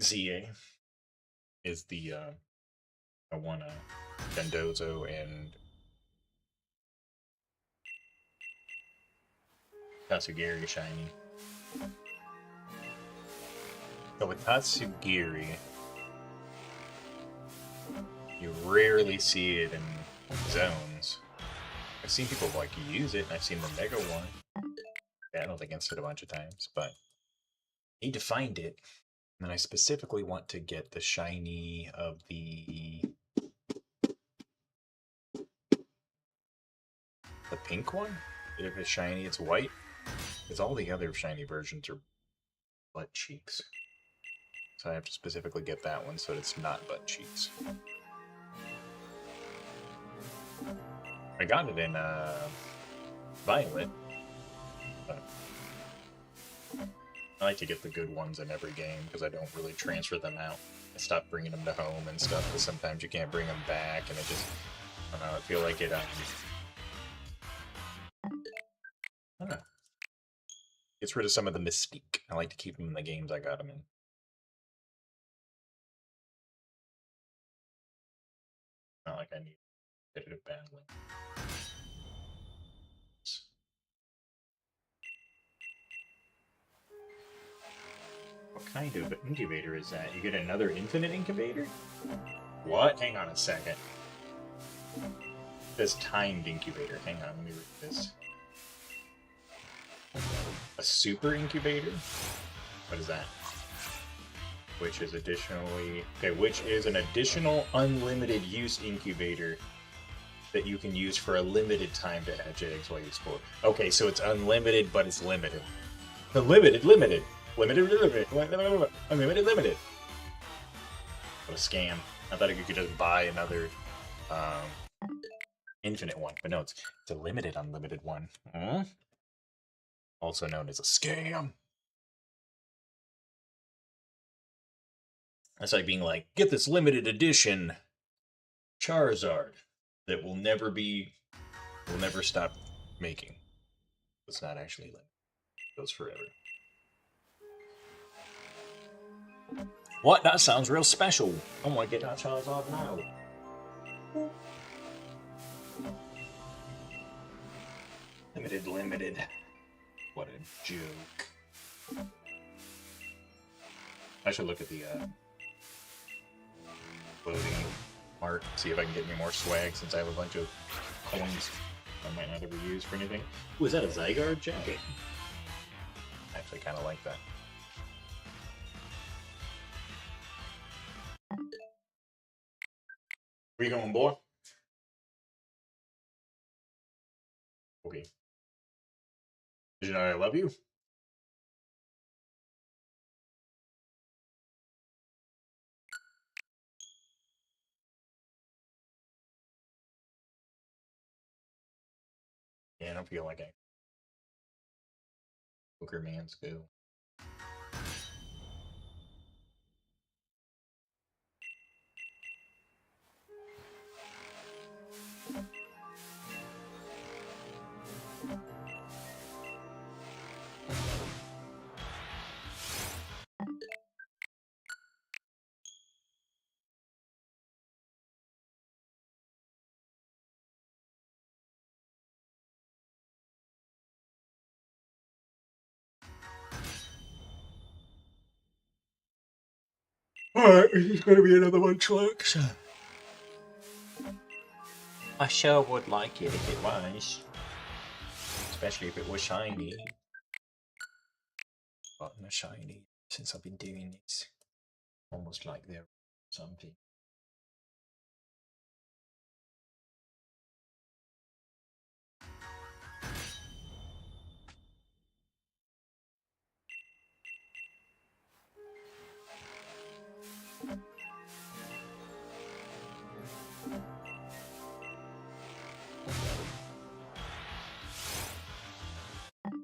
ZA is the I want a Gendozo and Tatsugiri shiny. So with Tatsugiri, you rarely see it in zones. I've seen people like use it, and I've seen the Mega one. Yeah, I don't think it's it a bunch of times, but I need to find it. And then I specifically want to get the shiny of the pink one. If it's shiny, it's white. Because all the other shiny versions are butt cheeks. So I have to specifically get that one so that it's not butt cheeks. I got it in Violet. But I like to get the good ones in every game because I don't really transfer them out. I stopped bringing them to home and stuff because sometimes you can't bring them back, and it just, I don't know, I feel like it, I don't know. Gets rid of some of the mystique. I like to keep them in the games I got them in. Not like I need competitive battling. What kind of incubator is that? You get another infinite incubator? What? Hang on a second. This timed incubator. Hang on, let me read this. A super incubator? What is that? Which is additionally... Okay, which is an additional unlimited use incubator that you can use for a limited time to hatch eggs while you explore. Okay, so it's unlimited, but it's limited. Limited. Limited. What a scam. I thought you could just buy another infinite one, but no, it's a limited unlimited one. Also known as a scam. That's like being like, get this limited edition Charizard that will never stop making. It's not actually limited. It goes forever. What? That sounds real special. I want to get that Charizard now. Limited. What a joke. I should look at the clothing art, see if I can get any more swag since I have a bunch of coins I might not ever use for anything. Ooh, is that a Zygarde jacket? I actually kind of like that. Where you going, boy? Okay. Did you know I love you? Yeah, I don't feel like it. Poker man's go. Alright, this is gonna be another Munchlax. I sure would like it if it was. Especially if it was shiny. Gotten a shiny since I've been doing this. Almost like they're something.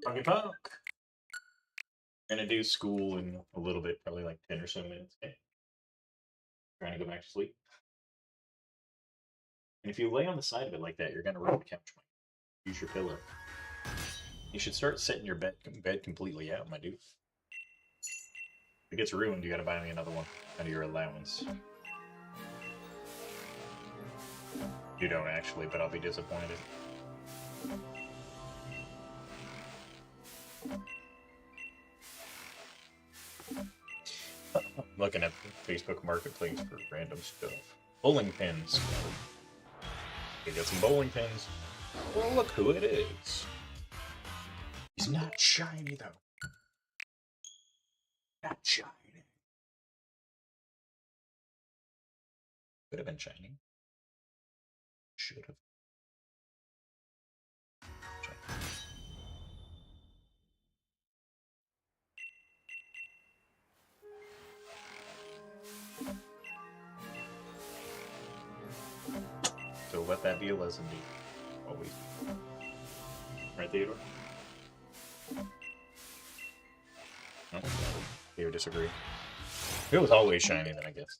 Punky Punk! Gonna do school in a little bit, probably like 10 or so minutes. Okay. Trying to go back to sleep. And if you lay on the side of it like that, you're gonna rub the couch. Use your pillow. You should start setting your bed completely out, my dude. If it gets ruined, you gotta buy me another one out of your allowance. You don't actually, but I'll be disappointed. Looking at Facebook Marketplace for random stuff. Bowling pins. You get some bowling pins. Well, look who it is. He's not shiny, though. Not shiny. Could have been shiny. Should have. So let that be a lesson to you. Always. Right, Theodore? No? You disagree? If it was always shiny, then I guess.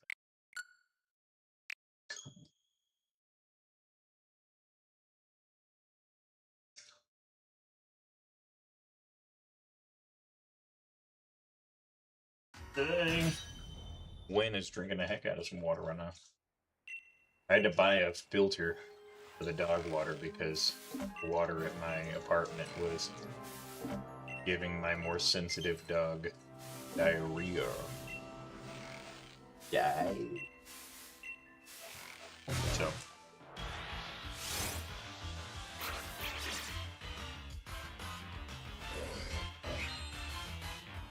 Dang. Wayne is drinking the heck out of some water right now. I had to buy a filter for the dog water because the water at my apartment was giving my more sensitive dog diarrhea. Yeah. So.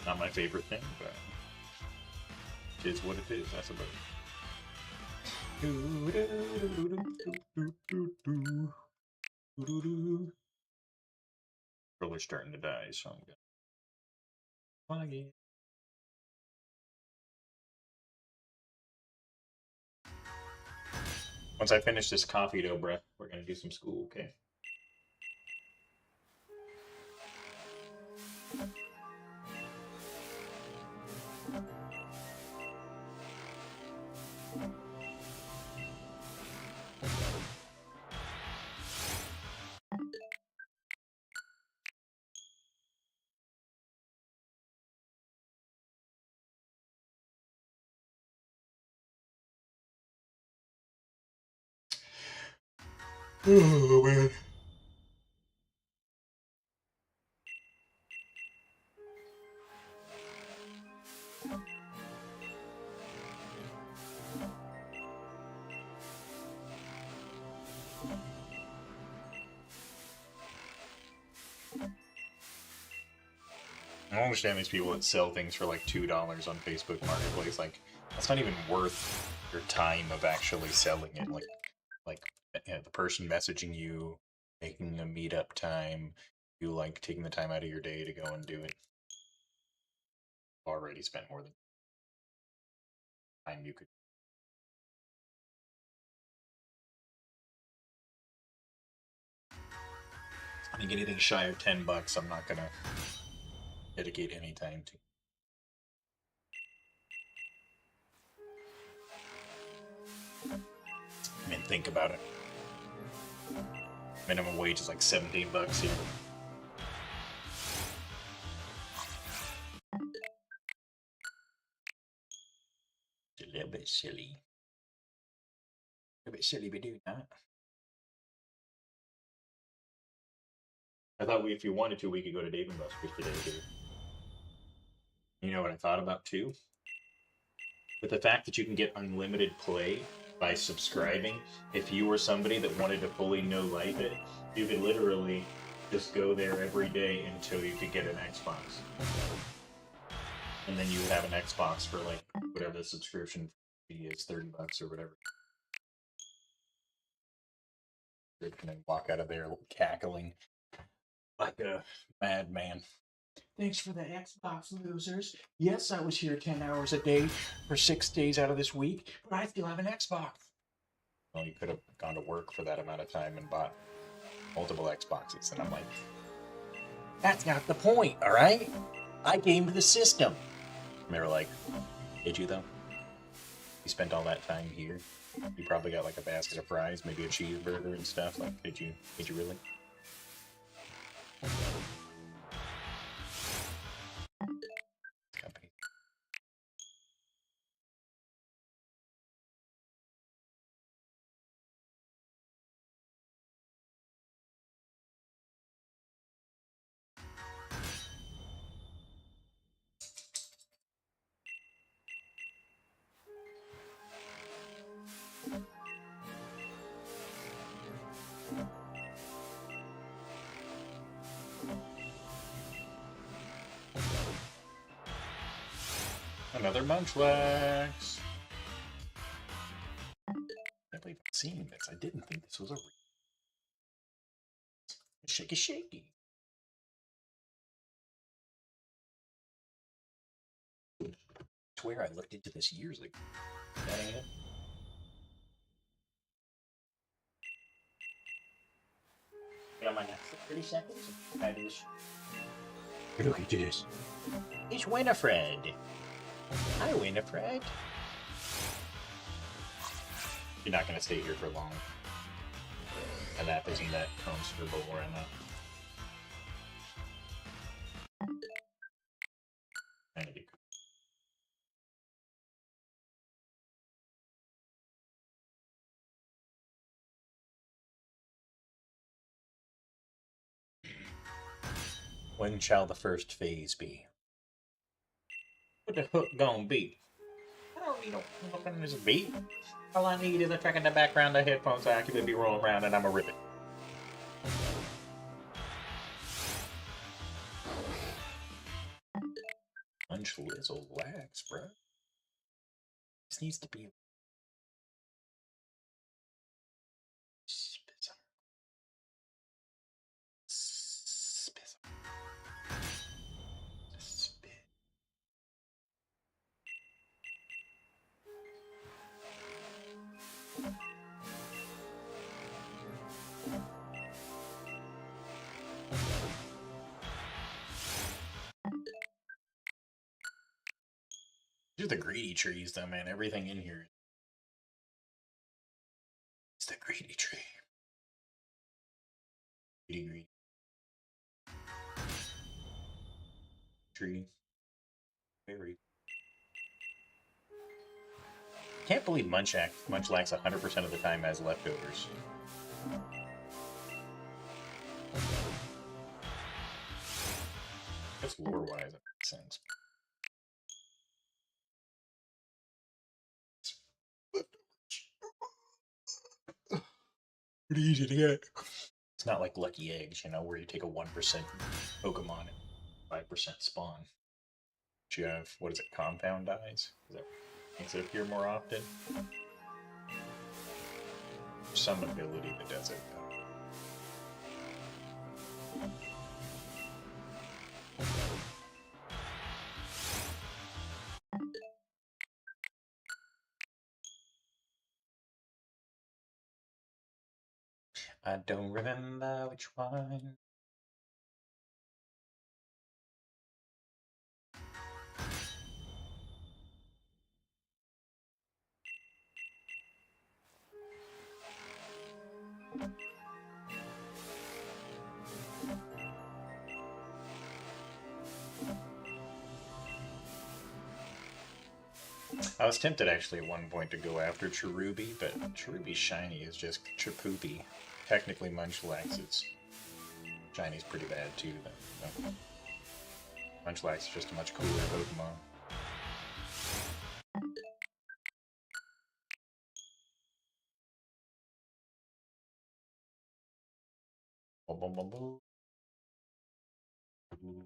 Not my favorite thing, but it is what it is, I suppose. Really starting to die, so I'm gonna plug it. Once I finish this coffee dough, bruh, we're gonna do some school, okay? Oh, man. I don't understand these people that sell things for like $2 on Facebook Marketplace. Like, that's not even worth your time of actually selling it. Like you know, the person messaging you, making a meetup time, you like taking the time out of your day to go and do it. Already spent more than time you could. I think anything shy of $10, I'm not gonna dedicate any time to. I mean, think about it. Minimum wage is like $17 here. It's a little bit silly. A bit silly to do that. I thought if you wanted to, we could go to Dave and Buster's today, too. You know what I thought about, too? But the fact that you can get unlimited play by subscribing, if you were somebody that wanted to fully no life it, you could literally just go there every day until you could get an Xbox. And then you would have an Xbox for like whatever the subscription fee is, $30 or whatever. And then walk out of there cackling like a madman. Thanks for the Xbox, losers. Yes, I was here 10 hours a day for 6 days out of this week, but I still have an Xbox. Well, you could have gone to work for that amount of time and bought multiple Xboxes. And I'm like, that's not the point, all right? I gamed the system. And they were like, did you though? You spent all that time here. You probably got like a basket of fries, maybe a cheeseburger and stuff. Like, did you really? Company. Another Munchlax. I can't believe I'm seeing this. I didn't think this was a shaky shaky. I swear I looked into this years ago. That ain't it. Got my next 30 seconds. That is. Look at this. It's Winifred. Hi, Winifred. You're not gonna stay here for long. And that isn't that comfortable or not. When shall the first phase be? What the hook gonna be? I don't need no hook on this beat. All I need is a track in the background, the headphones so I can be rolling around and I'ma rip it. Munchlax, bro. This needs to be spit. These are the greedy trees, though, man. Everything in here. It's the greedy tree. Greedy tree. Very. Can't believe Munchlax 100% of the time has leftovers. That's lore-wise, that makes sense. Pretty easy to get. It's not like Lucky Eggs, you know, where you take a 1% Pokemon and 5% spawn. But you have, what is it, compound dyes? Is that makes it appear more often? Some ability that does it, though. I don't remember which one. I was tempted actually at one point to go after Cherubi, but Cherubi's shiny is just Chapoopy. Technically Munchlax is shiny's pretty bad too, though. Munchlax is just a much cooler Pokemon. Boom, boom, boom, boom. Ooh.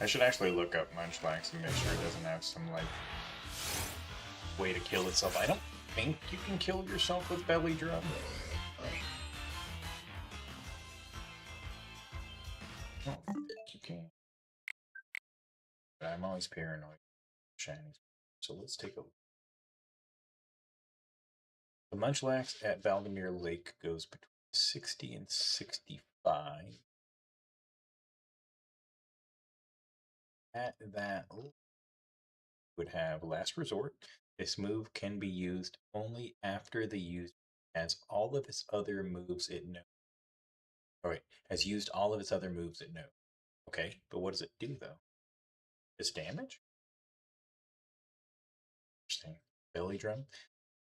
I should actually look up Munchlax and make sure it doesn't have some, like, way to kill itself. I don't think you can kill yourself with belly drum. I don't think you can. But I'm always paranoid. Shiny. So let's take a look. The Munchlax at Valdemir Lake goes between 60 and 65. At that would have Last Resort. This move can be used only after the user has all of its other moves it knows. Alright, has used all of its other moves it knows. Okay, but what does it do though? It's damage? Interesting. Belly drum.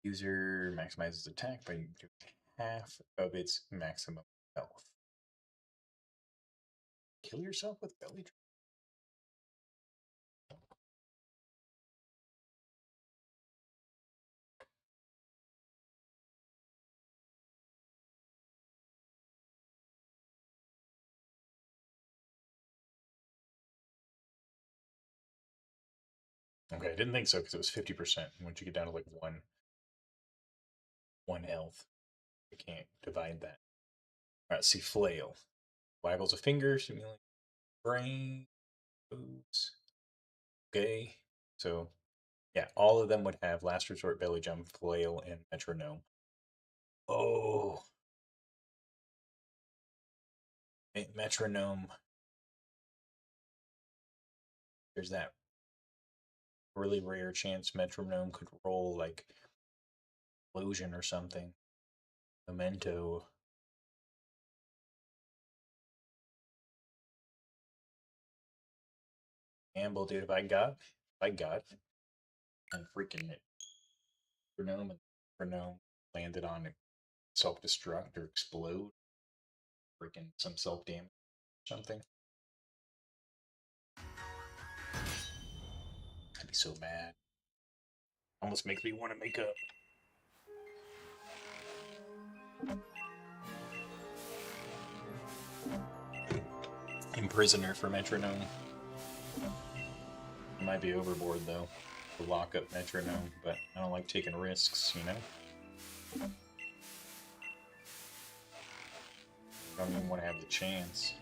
User maximizes attack by doing half of its maximum health. Kill yourself with belly drum? Okay, I didn't think so because it was 50%. Once you get down to like one health, you can't divide that. All right, see flail. Waggles a finger, simulating brain moves. Okay, so yeah, all of them would have last resort, belly jump, flail, and metronome. Oh, metronome. There's that really rare chance metronome could roll like illusion or something. Memento. Gamble, dude. If I got, and freaking metronome and metronome landed on it, self destruct or explode, freaking some self damage or something. I'd be so mad. Almost makes me want to make up. Imprisoner for metronome. Might be overboard though. To lock up metronome, but I don't like taking risks, you know? I don't even want to have the chance.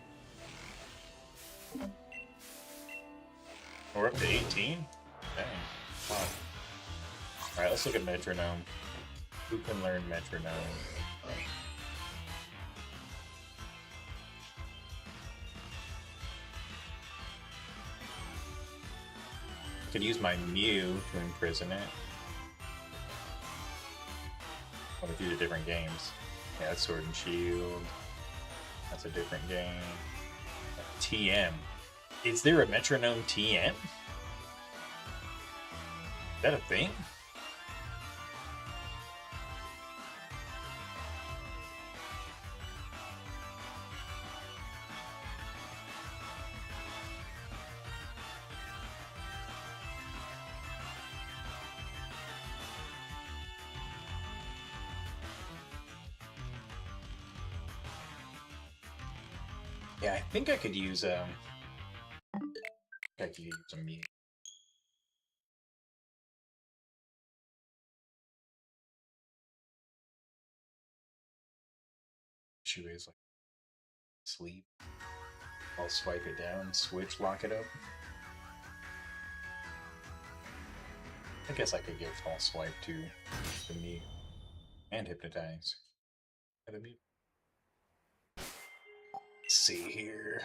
We're up to 18? Dang. Wow. Alright, let's look at metronome. Who can learn metronome? Could use my Mew to imprison it. What if these are different games? Yeah, that's Sword and Shield. That's a different game. TM. Is there a metronome TM? Is that a thing? Yeah, I think I could use I could use a Mew. She is like sleep. I'll swipe it down, switch, lock it up. I guess I could give false swipe to the Mew and hypnotize. The Mew. Let's see here.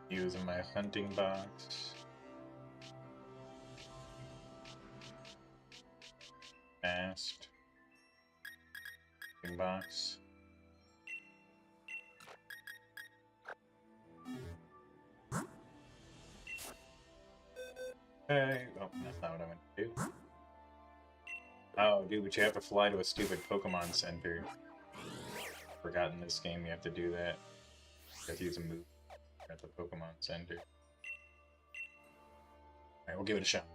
Using my hunting box. Fast. Hunting box. Okay. Oh, that's not what I meant to do. Oh, dude, but you have to fly to a stupid Pokemon Center. Forgotten this game, you have to do that. You have to use a move at the Pokemon Center. Alright, we'll give it a shot.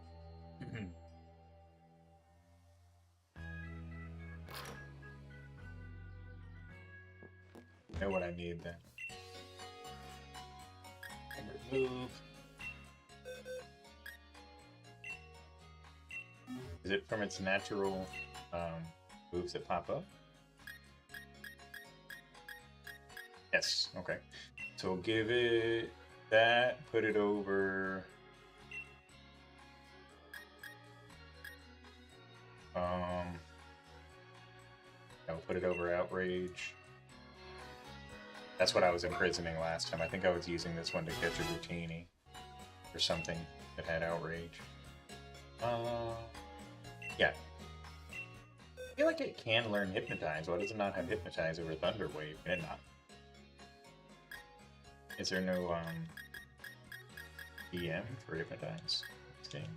Know what I need then. Move. Is it from its natural moves that pop up? Yes, okay. So we'll give it that, put it over... I'll put it over Outrage. That's what I was imprisoning last time. I think I was using this one to catch a Routini or something that had Outrage. Yeah. I feel like it can learn Hypnotize. Why does it not have Hypnotize over Thunder Wave? Can it not? Is there no EM for Hypnotize in this game?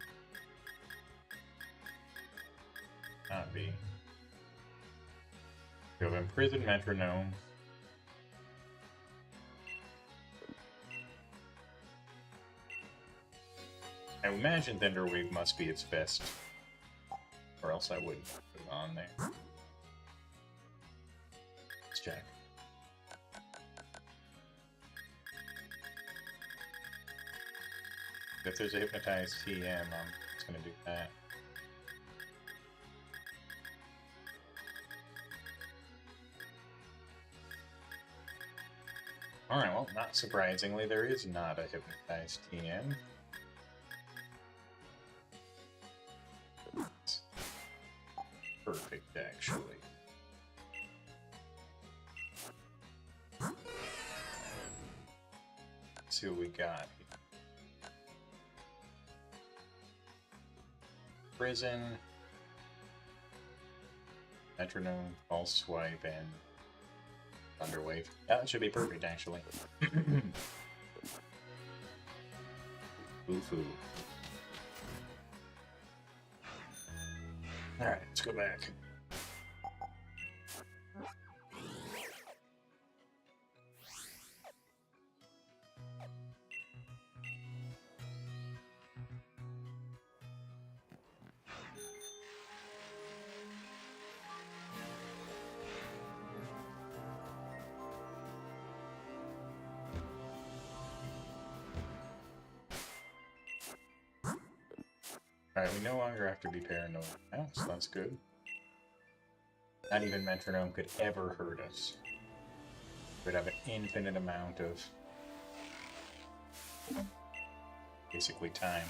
Not be. We have Imprisoned Metronome. I imagine Thunder Wave must be its best, or else I wouldn't put it on there. Let's check. If there's a Hypnotized TM, I'm just gonna do that. Alright, well, not surprisingly, there is not a Hypnotized TM. Perfect, actually. Let's see what we got. Prison, Metronome, Pulse Swipe, and Thunder Wave. Yeah, that should be perfect, actually. Foo-foo. Alright, let's go back. Alright, we no longer have to be paranoid now, so that's good. Not even Metronome could ever hurt us. We'd have an infinite amount of basically time.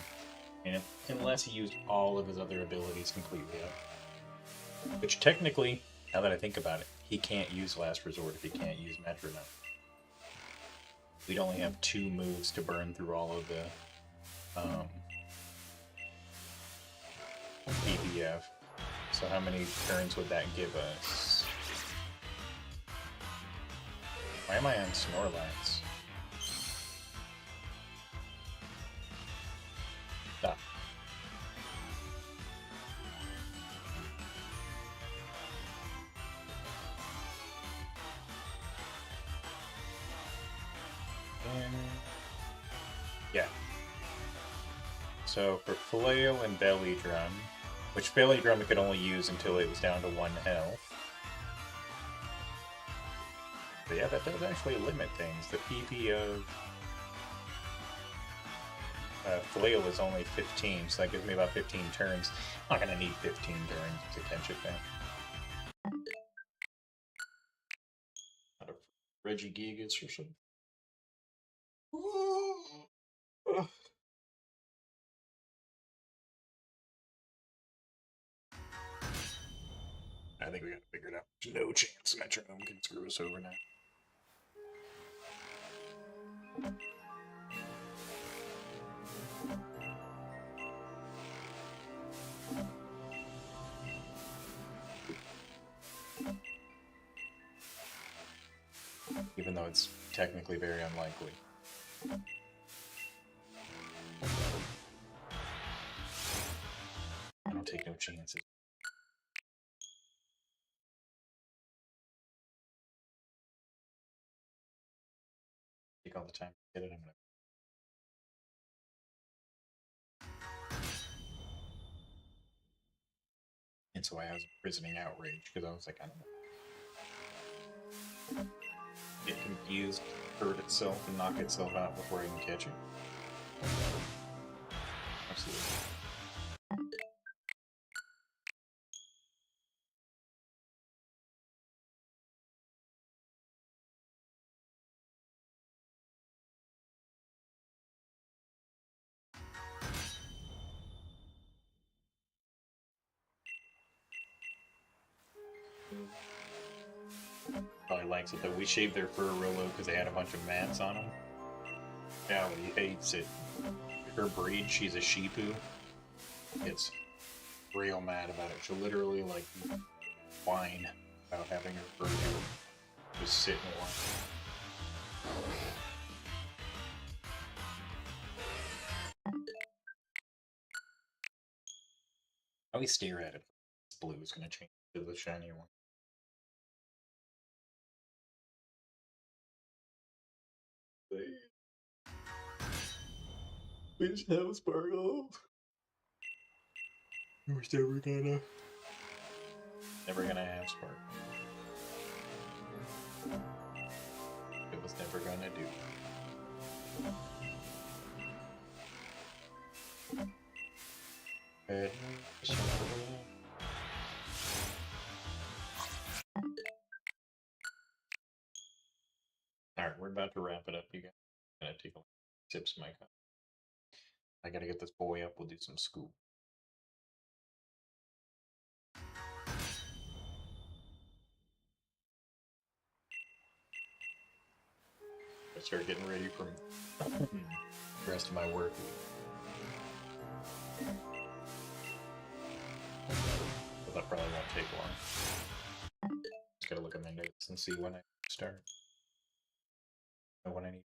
And unless he used all of his other abilities completely up. Which technically, now that I think about it, he can't use Last Resort if he can't use Metronome. We'd only have 2 moves to burn through all of the PPF. So how many turns would that give us? Why am I on Snorlax? Stop. And yeah. So for Flail and Belly Drum, which Belly Drum we could only use until it was down to 1 health. But yeah, that does actually limit things. The PP of Flail is only 15, so that gives me about 15 turns. I'm not going to need 15 turns to catch it back. Not a Regigigas or something. I think we got to figure it out. There's no chance Metronome can screw us over now. Even though it's technically very unlikely. take all the time to get it. I'm gonna. And so I was imprisoning outrage because I was like, I don't know. Get confused, hurt itself, and knock itself out before I can catch it. Absolutely. Probably likes it though. We shaved their fur real low because they had a bunch of mats on them. Yeah, he hates it. Her breed, she's a Shipu. Gets real mad about it. She'll literally like whine about having her fur just sit and watch. I always stare at it. This blue is going to change to the shinier one. Please have sparkles. We're never gonna have sparkles. It was never gonna do. Red. Alright, we're about to wrap it up, you guys. I'm gonna take a sips of my cup. I gotta get this boy up, we'll do some school. I start getting ready for the rest of my work week. But that probably won't take long. Just gotta look at my notes and see when I start. Know when I need.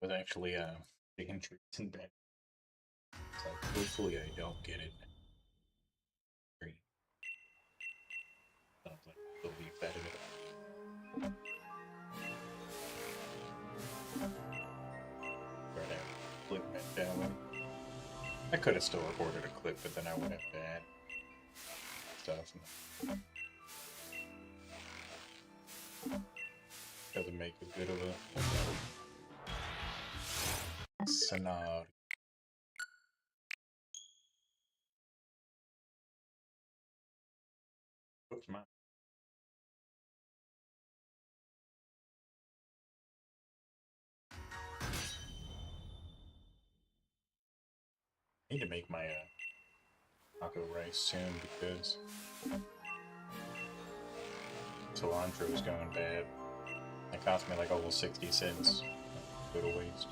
Was actually taking treats in bed. It's like, hopefully I don't get it. Calvin. I could have still recorded a clip, but then I would have bad stuff. Doesn't make as good of a scenario. Oops, my. I need to make my taco rice soon because cilantro is going bad. It cost me like almost 60 cents. Go to waste.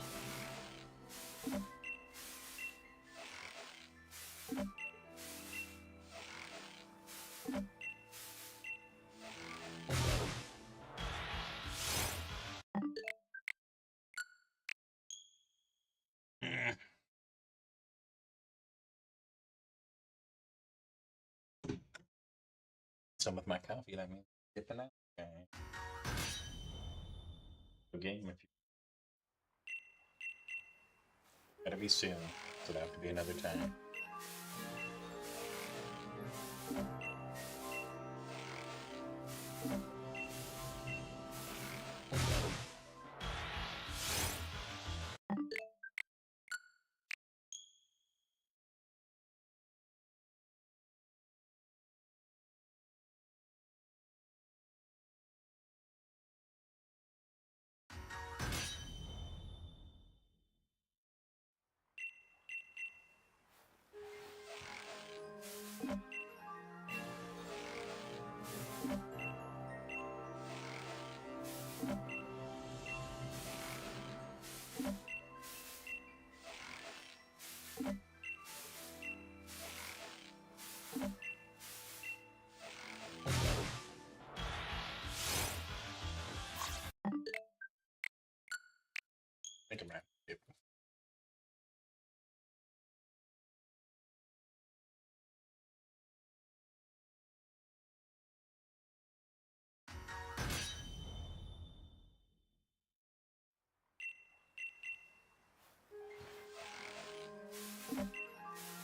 Some with my coffee, that means dipping out. Okay. Game if you gotta be soon, so it'll have to be another time. Think about it.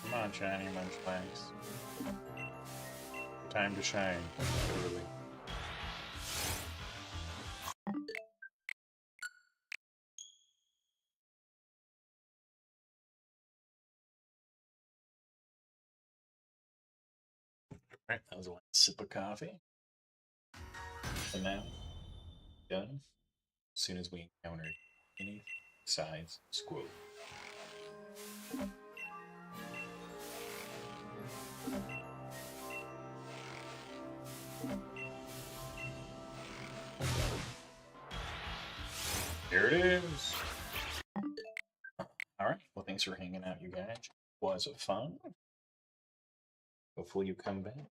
Come on, shiny Munchlax. Time to shine, literally. Alright, that was the last sip of coffee. And now, done. As soon as we encounter any size squirrel. Here it is. Alright, well, thanks for hanging out, you guys. Was it fun? Hopefully you come back.